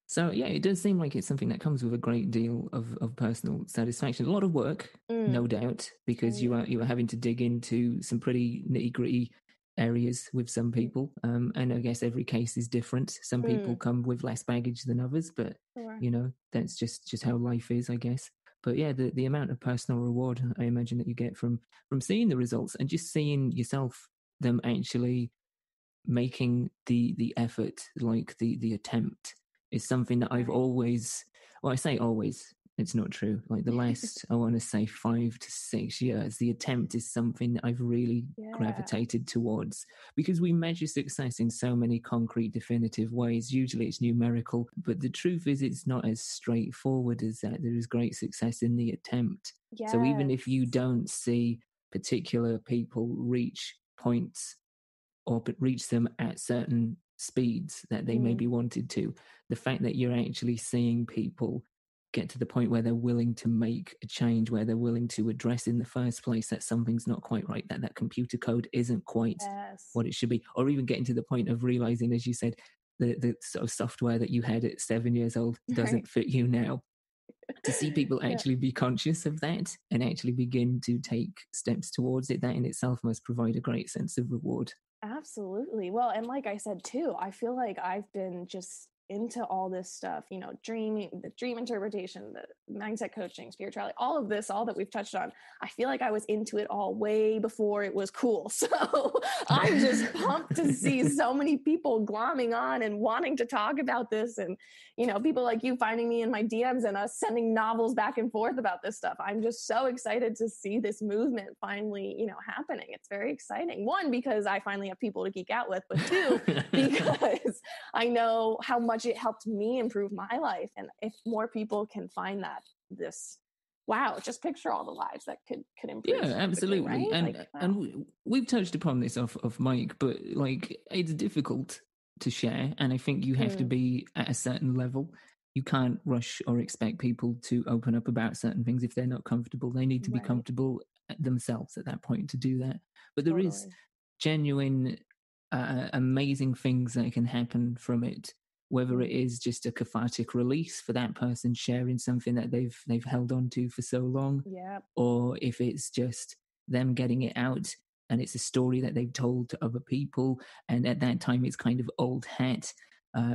So yeah, it does seem like it's something that comes with a great deal of personal satisfaction. A lot of work, no doubt, because you are having to dig into some pretty nitty-gritty areas with some people. And I guess every case is different. Some people come with less baggage than others, but that's just how life is, I guess. But yeah, the amount of personal reward I imagine that you get from seeing the results and just seeing yourself, them actually making the effort, like the attempt, is something that I've always, well, I say always, it's not true. Like the last, I want to say 5 to 6 years, the attempt is something that I've really gravitated towards, because we measure success in so many concrete, definitive ways. Usually it's numerical, but the truth is it's not as straightforward as that. There is great success in the attempt. So even if you don't see particular people reach points or reach them at certain speeds that they maybe wanted to, the fact that you're actually seeing people get to the point where they're willing to make a change, where they're willing to address in the first place that something's not quite right, that computer code isn't quite what it should be, or even getting to the point of realizing, as you said, the sort of software that you had at 7 years old doesn't fit you now. To see people actually be conscious of that and actually begin to take steps towards it, that in itself must provide a great sense of reward. Absolutely. Well, and like I said too, I feel like I've been just into all this stuff, dreaming, the dream interpretation, the mindset coaching, spirituality, all of this, all that we've touched on. I feel like I was into it all way before it was cool. So I'm just pumped to see so many people glomming on and wanting to talk about this. And, people like you finding me in my DMs and us sending novels back and forth about this stuff. I'm just so excited to see this movement finally, happening. It's very exciting. One, because I finally have people to geek out with, but two, because I know how much it helped me improve my life. And if more people can find just picture all the lives that could improve. Yeah, absolutely. Right? And we've touched upon this off mic, but like it's difficult to share, and I think you have to be at a certain level. You can't rush or expect people to open up about certain things if they're not comfortable. They need to be comfortable themselves at that point to do that. But there is genuine amazing things that can happen from it, whether it is just a cathartic release for that person sharing something that they've held on to for so long, or if it's just them getting it out and it's a story that they've told to other people, and at that time it's kind of old hat.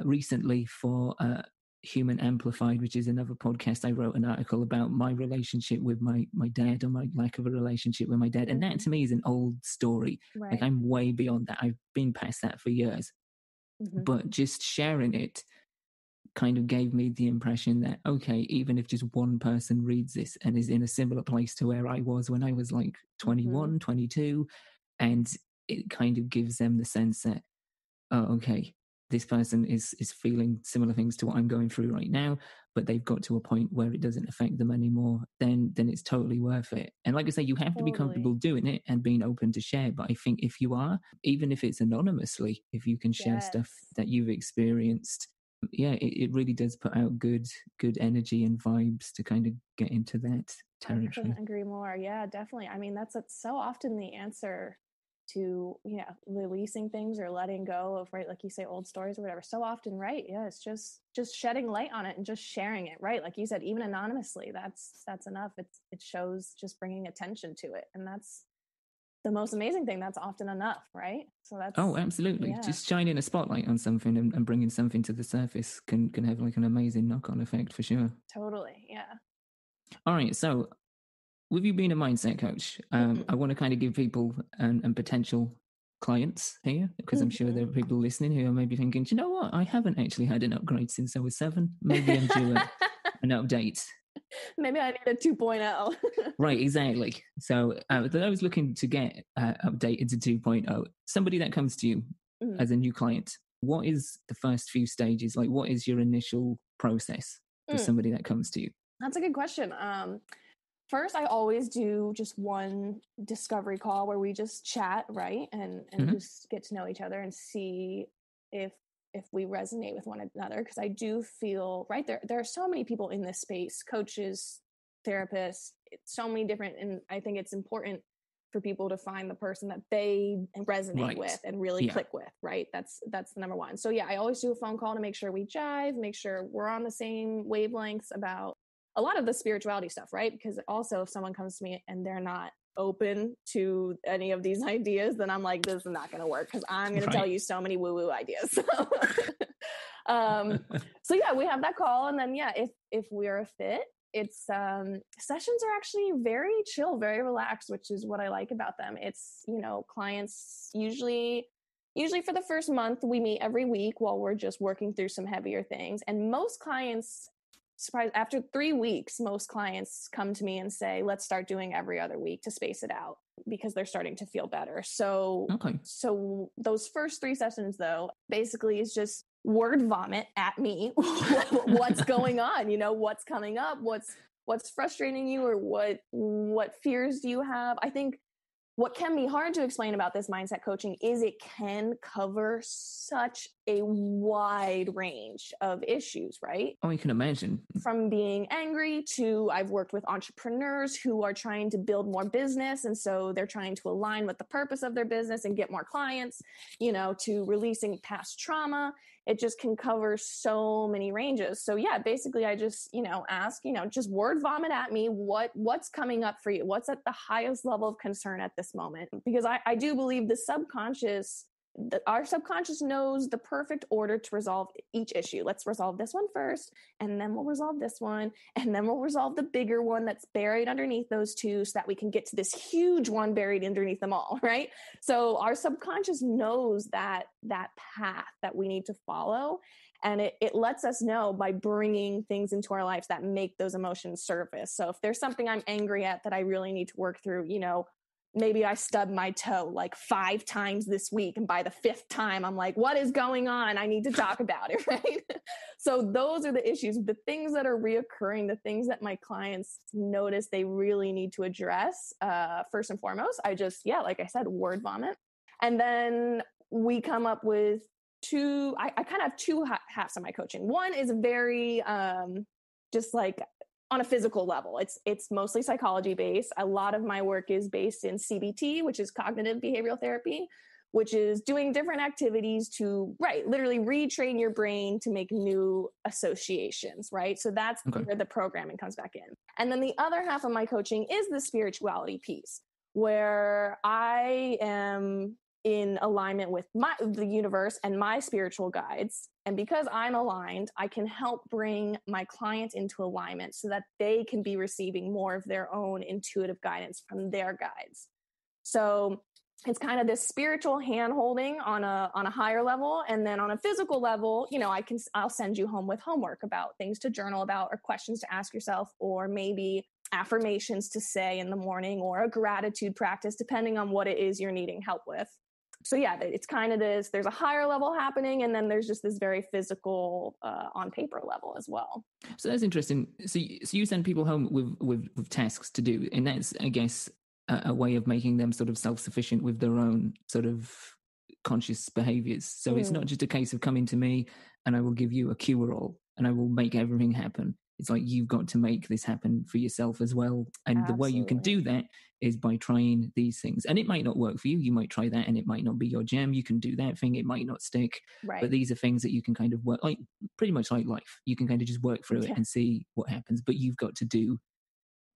Recently for Human Amplified, which is another podcast, I wrote an article about my relationship with my dad, or my lack of a relationship with my dad. And that to me is an old story. Like I'm way beyond that. I've been past that for years. But just sharing it kind of gave me the impression that, okay, even if just one person reads this and is in a similar place to where I was when I was like 21, 22, and it kind of gives them the sense that, oh, okay, this person is feeling similar things to what I'm going through right now, but they've got to a point where it doesn't affect them anymore, then it's totally worth it. And like I say, you have to be comfortable doing it and being open to share. But I think if you are, even if it's anonymously, if you can share stuff that you've experienced, yeah, it really does put out good energy and vibes to kind of get into that territory. I couldn't agree more. Yeah, definitely. I mean, that's so often the answer to, releasing things or letting go of, right, like you say, old stories or whatever. So often, right? Yeah, it's just shedding light on it and just sharing it, right? Like you said, even anonymously, that's enough. It shows just bringing attention to it, and that's the most amazing thing. That's often enough, right? So that's absolutely. Just shining a spotlight on something and bringing something to the surface can have like an amazing knock-on effect for sure. Totally, yeah. All right, so with you being a mindset coach, I want to kind of give people and potential clients here, because I'm sure there are people listening who are maybe thinking, do you know what? I haven't actually had an upgrade since I was 7. Maybe I'm due an update. Maybe I need a 2.0. Right, exactly. So those looking to get updated to 2.0, somebody that comes to you as a new client, what is the first few stages? Like, what is your initial process for somebody that comes to you? That's a good question. First, I always do just one discovery call where we just chat, right? And just get to know each other and see if we resonate with one another. Because I do feel, right, there are so many people in this space, coaches, therapists, so many different, and I think it's important for people to find the person that they resonate with and really click with, right? That's the number one. So yeah, I always do a phone call to make sure we jive, make sure we're on the same wavelengths about a lot of the spirituality stuff, right? Because also if someone comes to me and they're not open to any of these ideas, then I'm like, this is not going to work, because I'm going to tell you so many woo-woo ideas. So yeah, we have that call, and then if we're a fit, it's sessions are actually very chill, very relaxed, which is what I like about them. It's, clients usually for the first month, we meet every week while we're just working through some heavier things. And most clients, after 3 weeks, most clients come to me and say, let's start doing every other week to space it out, because they're starting to feel better. So those first 3 sessions, though, basically is just word vomit at me. What's going on? What's coming up? What's frustrating you, or what fears do you have? I think what can be hard to explain about this mindset coaching is it can cover such a wide range of issues, right? Oh, you can imagine. From being angry to, I've worked with entrepreneurs who are trying to build more business, and so they're trying to align with the purpose of their business and get more clients, to releasing past trauma. It just can cover so many ranges. So yeah, basically I just, ask, just word vomit at me. What's coming up for you? What's at the highest level of concern at this moment? Because I do believe our subconscious knows the perfect order to resolve each issue. Let's resolve this one first, and then we'll resolve this one, and then we'll resolve the bigger one that's buried underneath those two, so that we can get to this huge one buried underneath them all, right? So our subconscious knows that path that we need to follow, and it lets us know by bringing things into our lives that make those emotions surface. So if there's something I'm angry at that I really need to work through, maybe I stubbed my toe like 5 times this week, and by the 5th time, I'm like, what is going on? I need to talk about it, right? So those are the issues, the things that are reoccurring, the things that my clients notice they really need to address. First and foremost, I just, like I said, word vomit. And then we come up with I kind of have 2 halves of my coaching. One is very just like on a physical level. It's mostly psychology based. A lot of my work is based in CBT, which is cognitive behavioral therapy, which is doing different activities to, literally retrain your brain to make new associations, right? So that's where the programming comes back in. And then the other half of my coaching is the spirituality piece, where I am in alignment with the universe and my spiritual guides. And because I'm aligned, I can help bring my clients into alignment so that they can be receiving more of their own intuitive guidance from their guides. So it's kind of this spiritual hand holding on a higher level. And then on a physical level, you know, I'll send you home with homework about things to journal about, or questions to ask yourself, or maybe affirmations to say in the morning, or a gratitude practice, depending on what it is you're needing help with. So yeah, it's kind of this, there's a higher level happening, and then there's just this very physical on paper level as well. So that's interesting. So you send people home with tasks to do, and that's, I guess, a way of making them sort of self-sufficient with their own sort of conscious behaviors. So it's not just a case of coming to me and I will give you a cure-all and I will make everything happen. It's like, you've got to make this happen for yourself as well. And Absolutely. The way you can do that is by trying these things. And it might not work for you. You might try that and it might not be your jam. You can do that thing. It might not stick. Right. But these are things that you can kind of work, like pretty much like life. You can kind of just work through it and see what happens. But you've got to do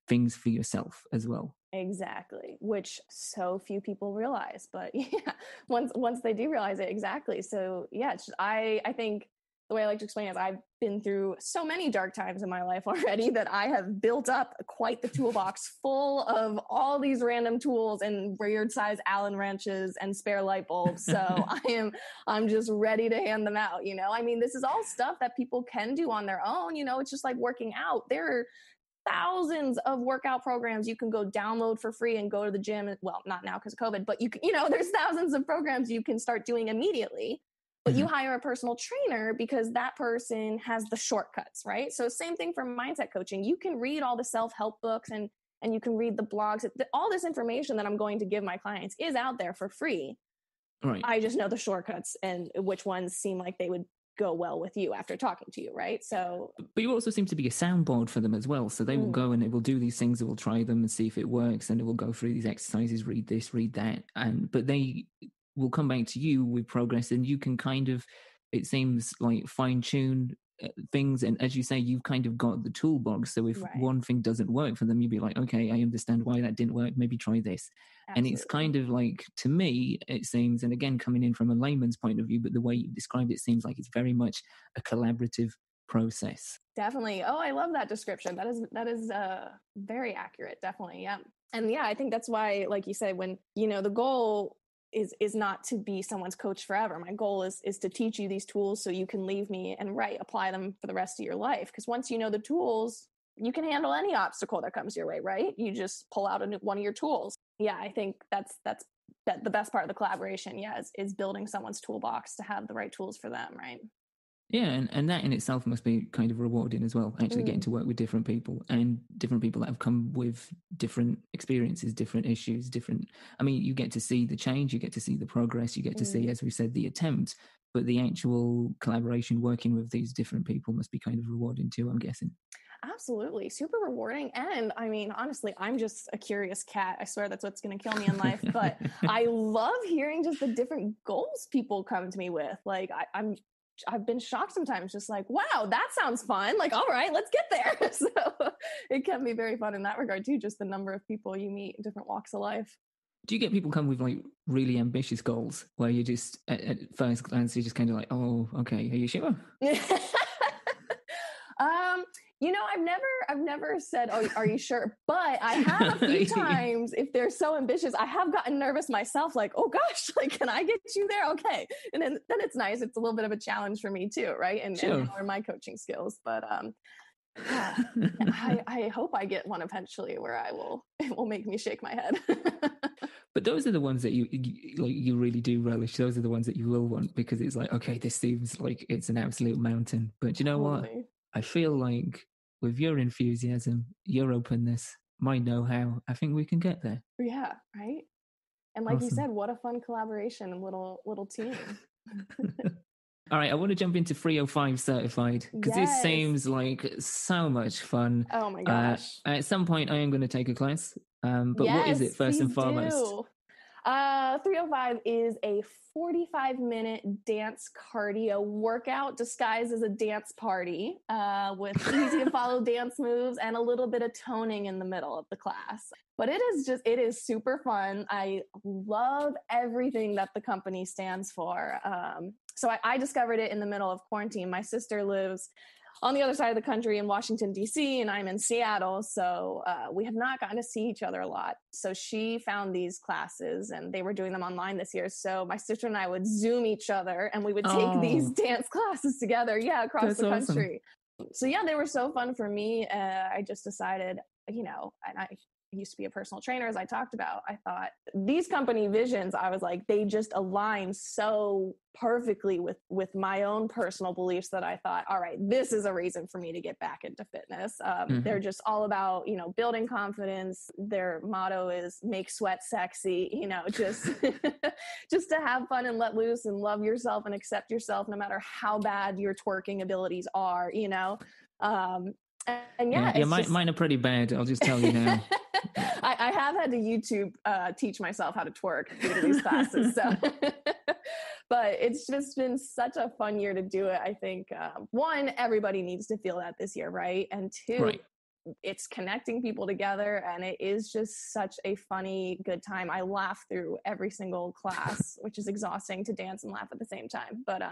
things for yourself as well. Exactly, which so few people realize. But yeah, once they do realize it, exactly. So yeah, it's just, I think the way I like to explain it is, I've been through so many dark times in my life already that I have built up quite the toolbox full of all these random tools and weird size Allen wrenches and spare light bulbs. So I'm just ready to hand them out. You know, I mean, this is all stuff that people can do on their own. You know, it's just like working out. There are thousands of workout programs you can go download for free and go to the gym. Well, not now because of COVID, but you know, there's thousands of programs you can start doing immediately. But you hire a personal trainer because that person has the shortcuts, right? So same thing for mindset coaching. You can read all the self-help books and you can read the blogs. All this information that I'm going to give my clients is out there for free. Right. I just know the shortcuts and which ones seem like they would go well with you after talking to you, right? So, but you also seem to be a soundboard for them as well. So they will go and it will do these things, it will try them and see if it works, and it will go through these exercises, read this, read that, but they will come back to you with progress, and you can kind of, it seems like, fine tune things. And as you say, you've kind of got the toolbox. So if one thing doesn't work for them, you'd be like, okay, I understand why that didn't work. Maybe try this. Absolutely. And it's kind of like, to me, it seems, and again, coming in from a layman's point of view, but the way you described it seems like it's very much a collaborative process. Definitely. Oh, I love that description. That is very accurate. Definitely. Yeah. And yeah, I think that's why, like you said, when, you know, the goal is not to be someone's coach forever. My goal is to teach you these tools so you can leave me and apply them for the rest of your life. Because once you know the tools, you can handle any obstacle that comes your way, right? You just pull out one of your tools. Yeah, I think that's the best part of the collaboration. Yeah, is building someone's toolbox to have the right tools for them, right? Yeah, and that in itself must be kind of rewarding as well, actually getting to work with different people, and different people that have come with different experiences, different issues, I mean, you get to see the change, you get to see the progress, you get to see, as we said, the attempt, but the actual collaboration, working with these different people, must be kind of rewarding too, I'm guessing. Absolutely. Super rewarding. And I mean, honestly, I'm just a curious cat. I swear that's what's going to kill me in life. But I love hearing just the different goals people come to me with. Like, I've been shocked sometimes, just like, wow, that sounds fun. Like, all right, let's get there. So it can be very fun in that regard too, just the number of people you meet in different walks of life. Do you get people come with like really ambitious goals where you just, at first glance, you're just kind of like, oh, okay, are you sure? You know, I've never said, oh, are you sure? But I have a few times, if they're so ambitious, I have gotten nervous myself, like, oh gosh, like, can I get you there? Okay. And then it's nice. It's a little bit of a challenge for me too, right? And how are my coaching skills? But I hope I get one eventually where it will make me shake my head. But those are the ones that you really do relish. Those are the ones that you will want, because it's like, okay, this seems like it's an absolute mountain. But you know what? I feel like with your enthusiasm, your openness, my know-how, I think we can get there. Yeah, right? And like you said, what a fun collaboration, little team. All right, I want to jump into 305 certified, because this seems like so much fun. Oh my gosh. At some point, I am going to take a class. But what is it, first and foremost? 305 is a 45-minute dance cardio workout disguised as a dance party with easy to follow dance moves and a little bit of toning in the middle of the class. But it is super fun. I love everything that the company stands for. So I discovered it in the middle of quarantine. My sister lives on the other side of the country in Washington, D.C., and I'm in Seattle. So we have not gotten to see each other a lot. So she found these classes and they were doing them online this year. So my sister and I would Zoom each other and we would take these dance classes together. Yeah. Across the country. Awesome. So yeah, they were so fun for me. I just decided, and I used to be a personal trainer, as I talked about. I thought these company visions, I was like, they just align so perfectly with my own personal beliefs that I thought, all right, this is a reason for me to get back into fitness. They're just all about, building confidence. Their motto is make sweat sexy, just, just to have fun and let loose and love yourself and accept yourself, no matter how bad your twerking abilities are, and mine are pretty bad. I'll just tell you now. I have had to YouTube teach myself how to twerk due to these classes. So, but it's just been such a fun year to do it. I think one, everybody needs to feel that this year, right? And two, it's connecting people together, and it is just such a funny, good time. I laugh through every single class, which is exhausting to dance and laugh at the same time. But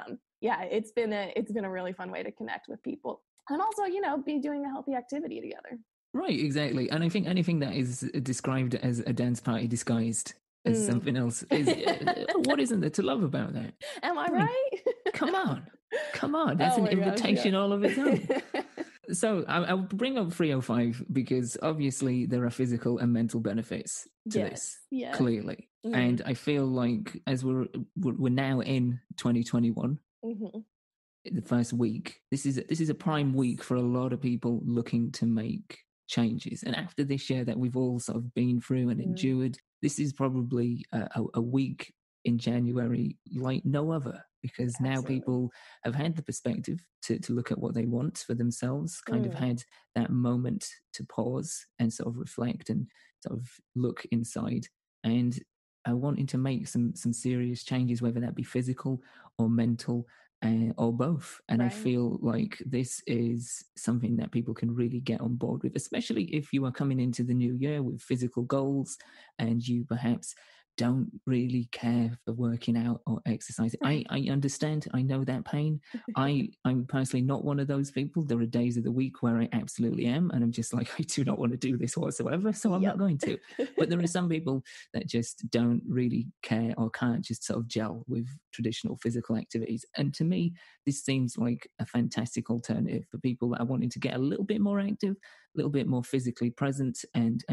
it's been a really fun way to connect with people. And also, be doing a healthy activity together. Right, exactly. And I think anything that is described as a dance party disguised as something else is what isn't there to love about that? Am I right? Come on. That's an invitation all of its own. So I'll bring up 305 because obviously there are physical and mental benefits to this, clearly. And I feel like as we're now in 2021, the first week, this is a prime week for a lot of people looking to make changes. And after this year that we've all sort of been through and endured, this is probably a week in January like no other, because now people have had the perspective to look at what they want for themselves, kind of had that moment to pause and sort of reflect and sort of look inside, and are wanting to make some serious changes, whether that be physical or mental, or both. And I feel like this is something that people can really get on board with, especially if you are coming into the new year with physical goals and you perhaps don't really care for working out or exercising. I understand. I know that pain. I'm personally not one of those people. There are days of the week where I absolutely am, and I'm just like, I do not want to do this whatsoever, so I'm not going to. But there are some people that just don't really care or can't just sort of gel with traditional physical activities. And to me, this seems like a fantastic alternative for people that are wanting to get a little bit more active, a little bit more physically present and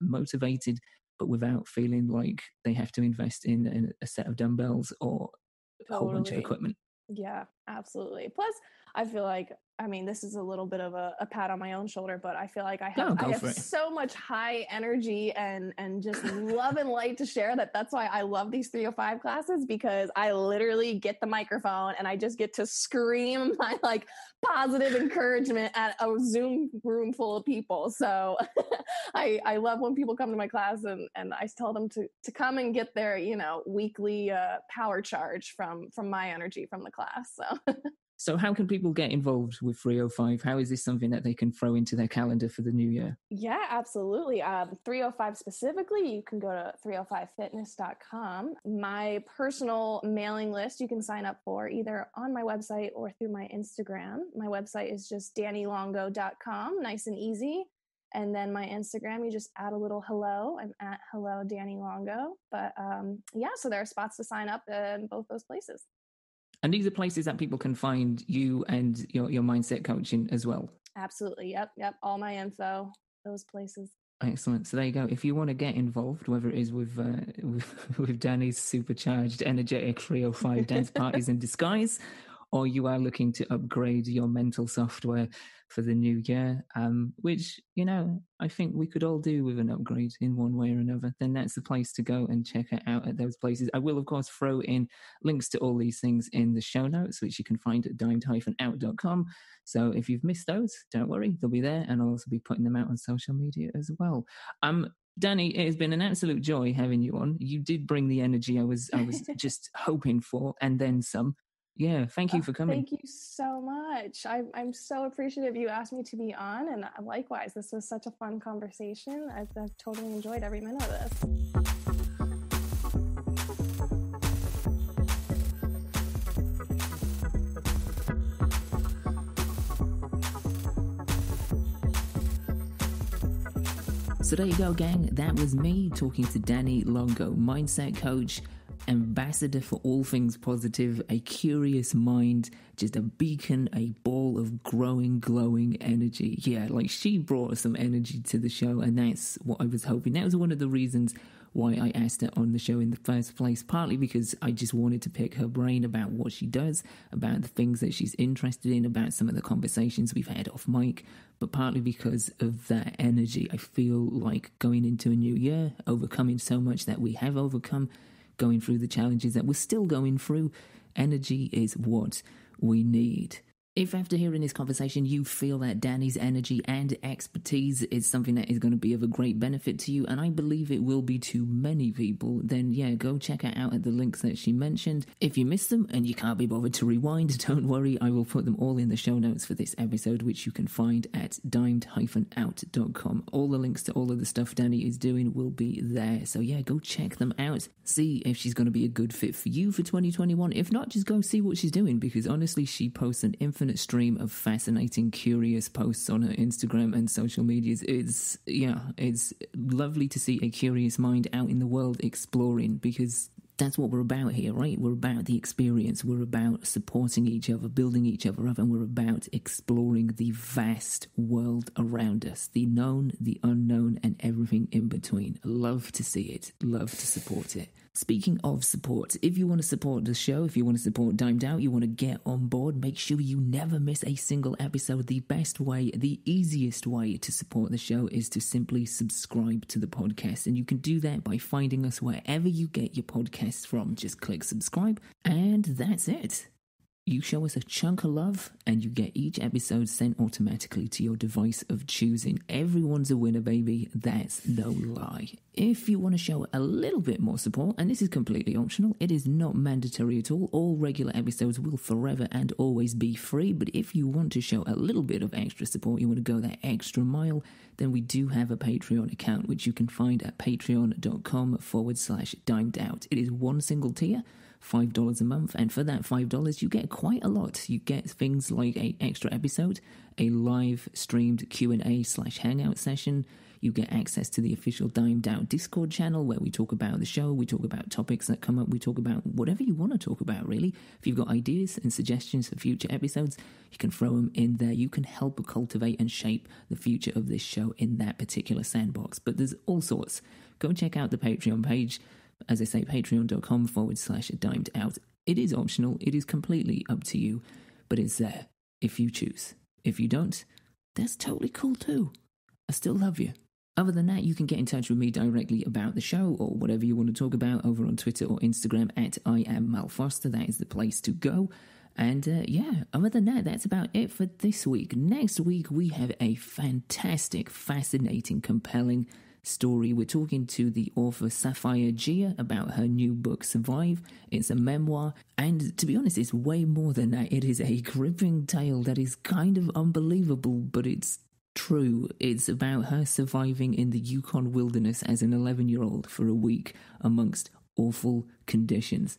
motivated, but without feeling like they have to invest in a set of dumbbells or a whole bunch of equipment. Yeah, absolutely. Plus, I feel like, this is a little bit of a pat on my own shoulder, but I feel like I have so much high energy and just love and light to share that's why I love these 305 classes, because I literally get the microphone and I just get to scream my positive encouragement at a Zoom room full of people. So I love when people come to my class and I tell them to come and get their, weekly power charge from my energy from the class. So how can people get involved with 305? How is this something that they can throw into their calendar for the new year? Yeah, absolutely. 305 specifically, you can go to 305fitness.com. My personal mailing list you can sign up for either on my website or through my Instagram. My website is just danilongo.com, nice and easy. And then my Instagram, you just add a little hello. I'm at hello Dani Longo. But so there are spots to sign up in both those places. And these are places that people can find you and your mindset coaching as well. Absolutely. Yep. All my info, those places. Excellent. So there you go. If you want to get involved, whether it is with Dani's supercharged, energetic 305 dance parties in disguise, or you are looking to upgrade your mental software for the new year, which, I think we could all do with an upgrade in one way or another, then that's the place to go and check it out at those places. I will, of course, throw in links to all these things in the show notes, which you can find at dimed-out.com. So if you've missed those, don't worry, they'll be there, and I'll also be putting them out on social media as well. Dani, it has been an absolute joy having you on. You did bring the energy I was just hoping for, and then some. Yeah, thank you for coming. Thank you so much. I'm so appreciative you asked me to be on, and likewise, this was such a fun conversation. I've totally enjoyed every minute of this. So there you go, gang. That was me talking to Dani Longo, mindset coach, ambassador for all things positive, a curious mind, just a beacon, a ball of growing, glowing energy. Yeah, like she brought some energy to the show, and that's what I was hoping. That was one of the reasons why I asked her on the show in the first place, partly because I just wanted to pick her brain about what she does, about the things that she's interested in, about some of the conversations we've had off mic, but partly because of that energy. I feel like going into a new year, overcoming so much that we have overcome, going through the challenges that we're still going through, energy is what we need. If after hearing this conversation you feel that Dani's energy and expertise is something that is going to be of a great benefit to you, and I believe it will be to many people, then yeah, go check her out at the links that she mentioned. If you missed them and you can't be bothered to rewind, don't worry, I will put them all in the show notes for this episode, which you can find at dimed-out.com. All the links to all of the stuff Dani is doing will be there, so yeah, go check them out. See if she's going to be a good fit for you for 2021. If not, just go see what she's doing, because honestly, she posts an infinite stream of fascinating, curious posts on her Instagram and social medias. It's lovely to see a curious mind out in the world exploring, because that's what we're about here, right? We're about the experience. We're about supporting each other, building each other up, and we're about exploring the vast world around us, the known, the unknown, and everything in between. Love to see it. Love to support it. Speaking of support, if you want to support the show, if you want to support Dimed Out, you want to get on board, make sure you never miss a single episode. The best way, the easiest way to support the show is to simply subscribe to the podcast. And you can do that by finding us wherever you get your podcasts from. Just click subscribe, and that's it. You show us a chunk of love, and you get each episode sent automatically to your device of choosing. Everyone's a winner, baby. That's no lie. If you want to show a little bit more support, and this is completely optional, it is not mandatory at all regular episodes will forever and always be free, but if you want to show a little bit of extra support, you want to go that extra mile, then we do have a Patreon account, which you can find at patreon.com/dimedout. It is one single tier, $5 a month, and for that $5 you get quite a lot. You get things like an extra episode, a live streamed Q&A/hangout session. You get access to the official Dimed Out Discord channel, where we talk about the show, we talk about topics that come up, we talk about whatever you want to talk about, really. If you've got ideas and suggestions for future episodes, you can throw them in there. You can help cultivate and shape the future of this show in that particular sandbox. But there's all sorts. Go check out the Patreon page. As I say, patreon.com/dimed out. It is optional. It is completely up to you, but it's there if you choose. If you don't, that's totally cool too. I still love you. Other than that, you can get in touch with me directly about the show or whatever you want to talk about over on Twitter or Instagram at @IamMalFoster. That is the place to go. And other than that, that's about it for this week. Next week, we have a fantastic, fascinating, compelling story. We're talking to the author Sapphire Gia about her new book, Survive. It's a memoir, and to be honest, it's way more than that. It is a gripping tale that is kind of unbelievable, but it's true. It's about her surviving in the Yukon wilderness as an 11-year-old for a week amongst awful conditions.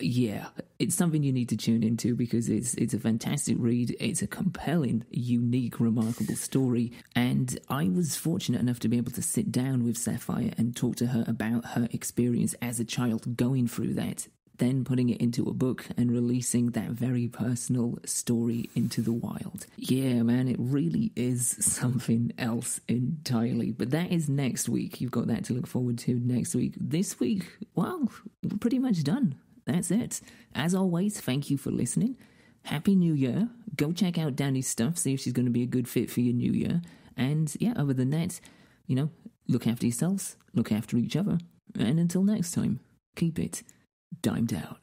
Yeah, it's something you need to tune into, because it's a fantastic read. It's a compelling, unique, remarkable story. And I was fortunate enough to be able to sit down with Sapphire and talk to her about her experience as a child going through that, then putting it into a book and releasing that very personal story into the wild. Yeah, man, it really is something else entirely. But that is next week. You've got that to look forward to next week. This week, well, we're pretty much done. That's it. As always, thank you for listening. Happy New Year. Go check out Dani's stuff, see if she's going to be a good fit for your new year. And yeah, other than that, look after yourselves, look after each other. And until next time, keep it dimed out.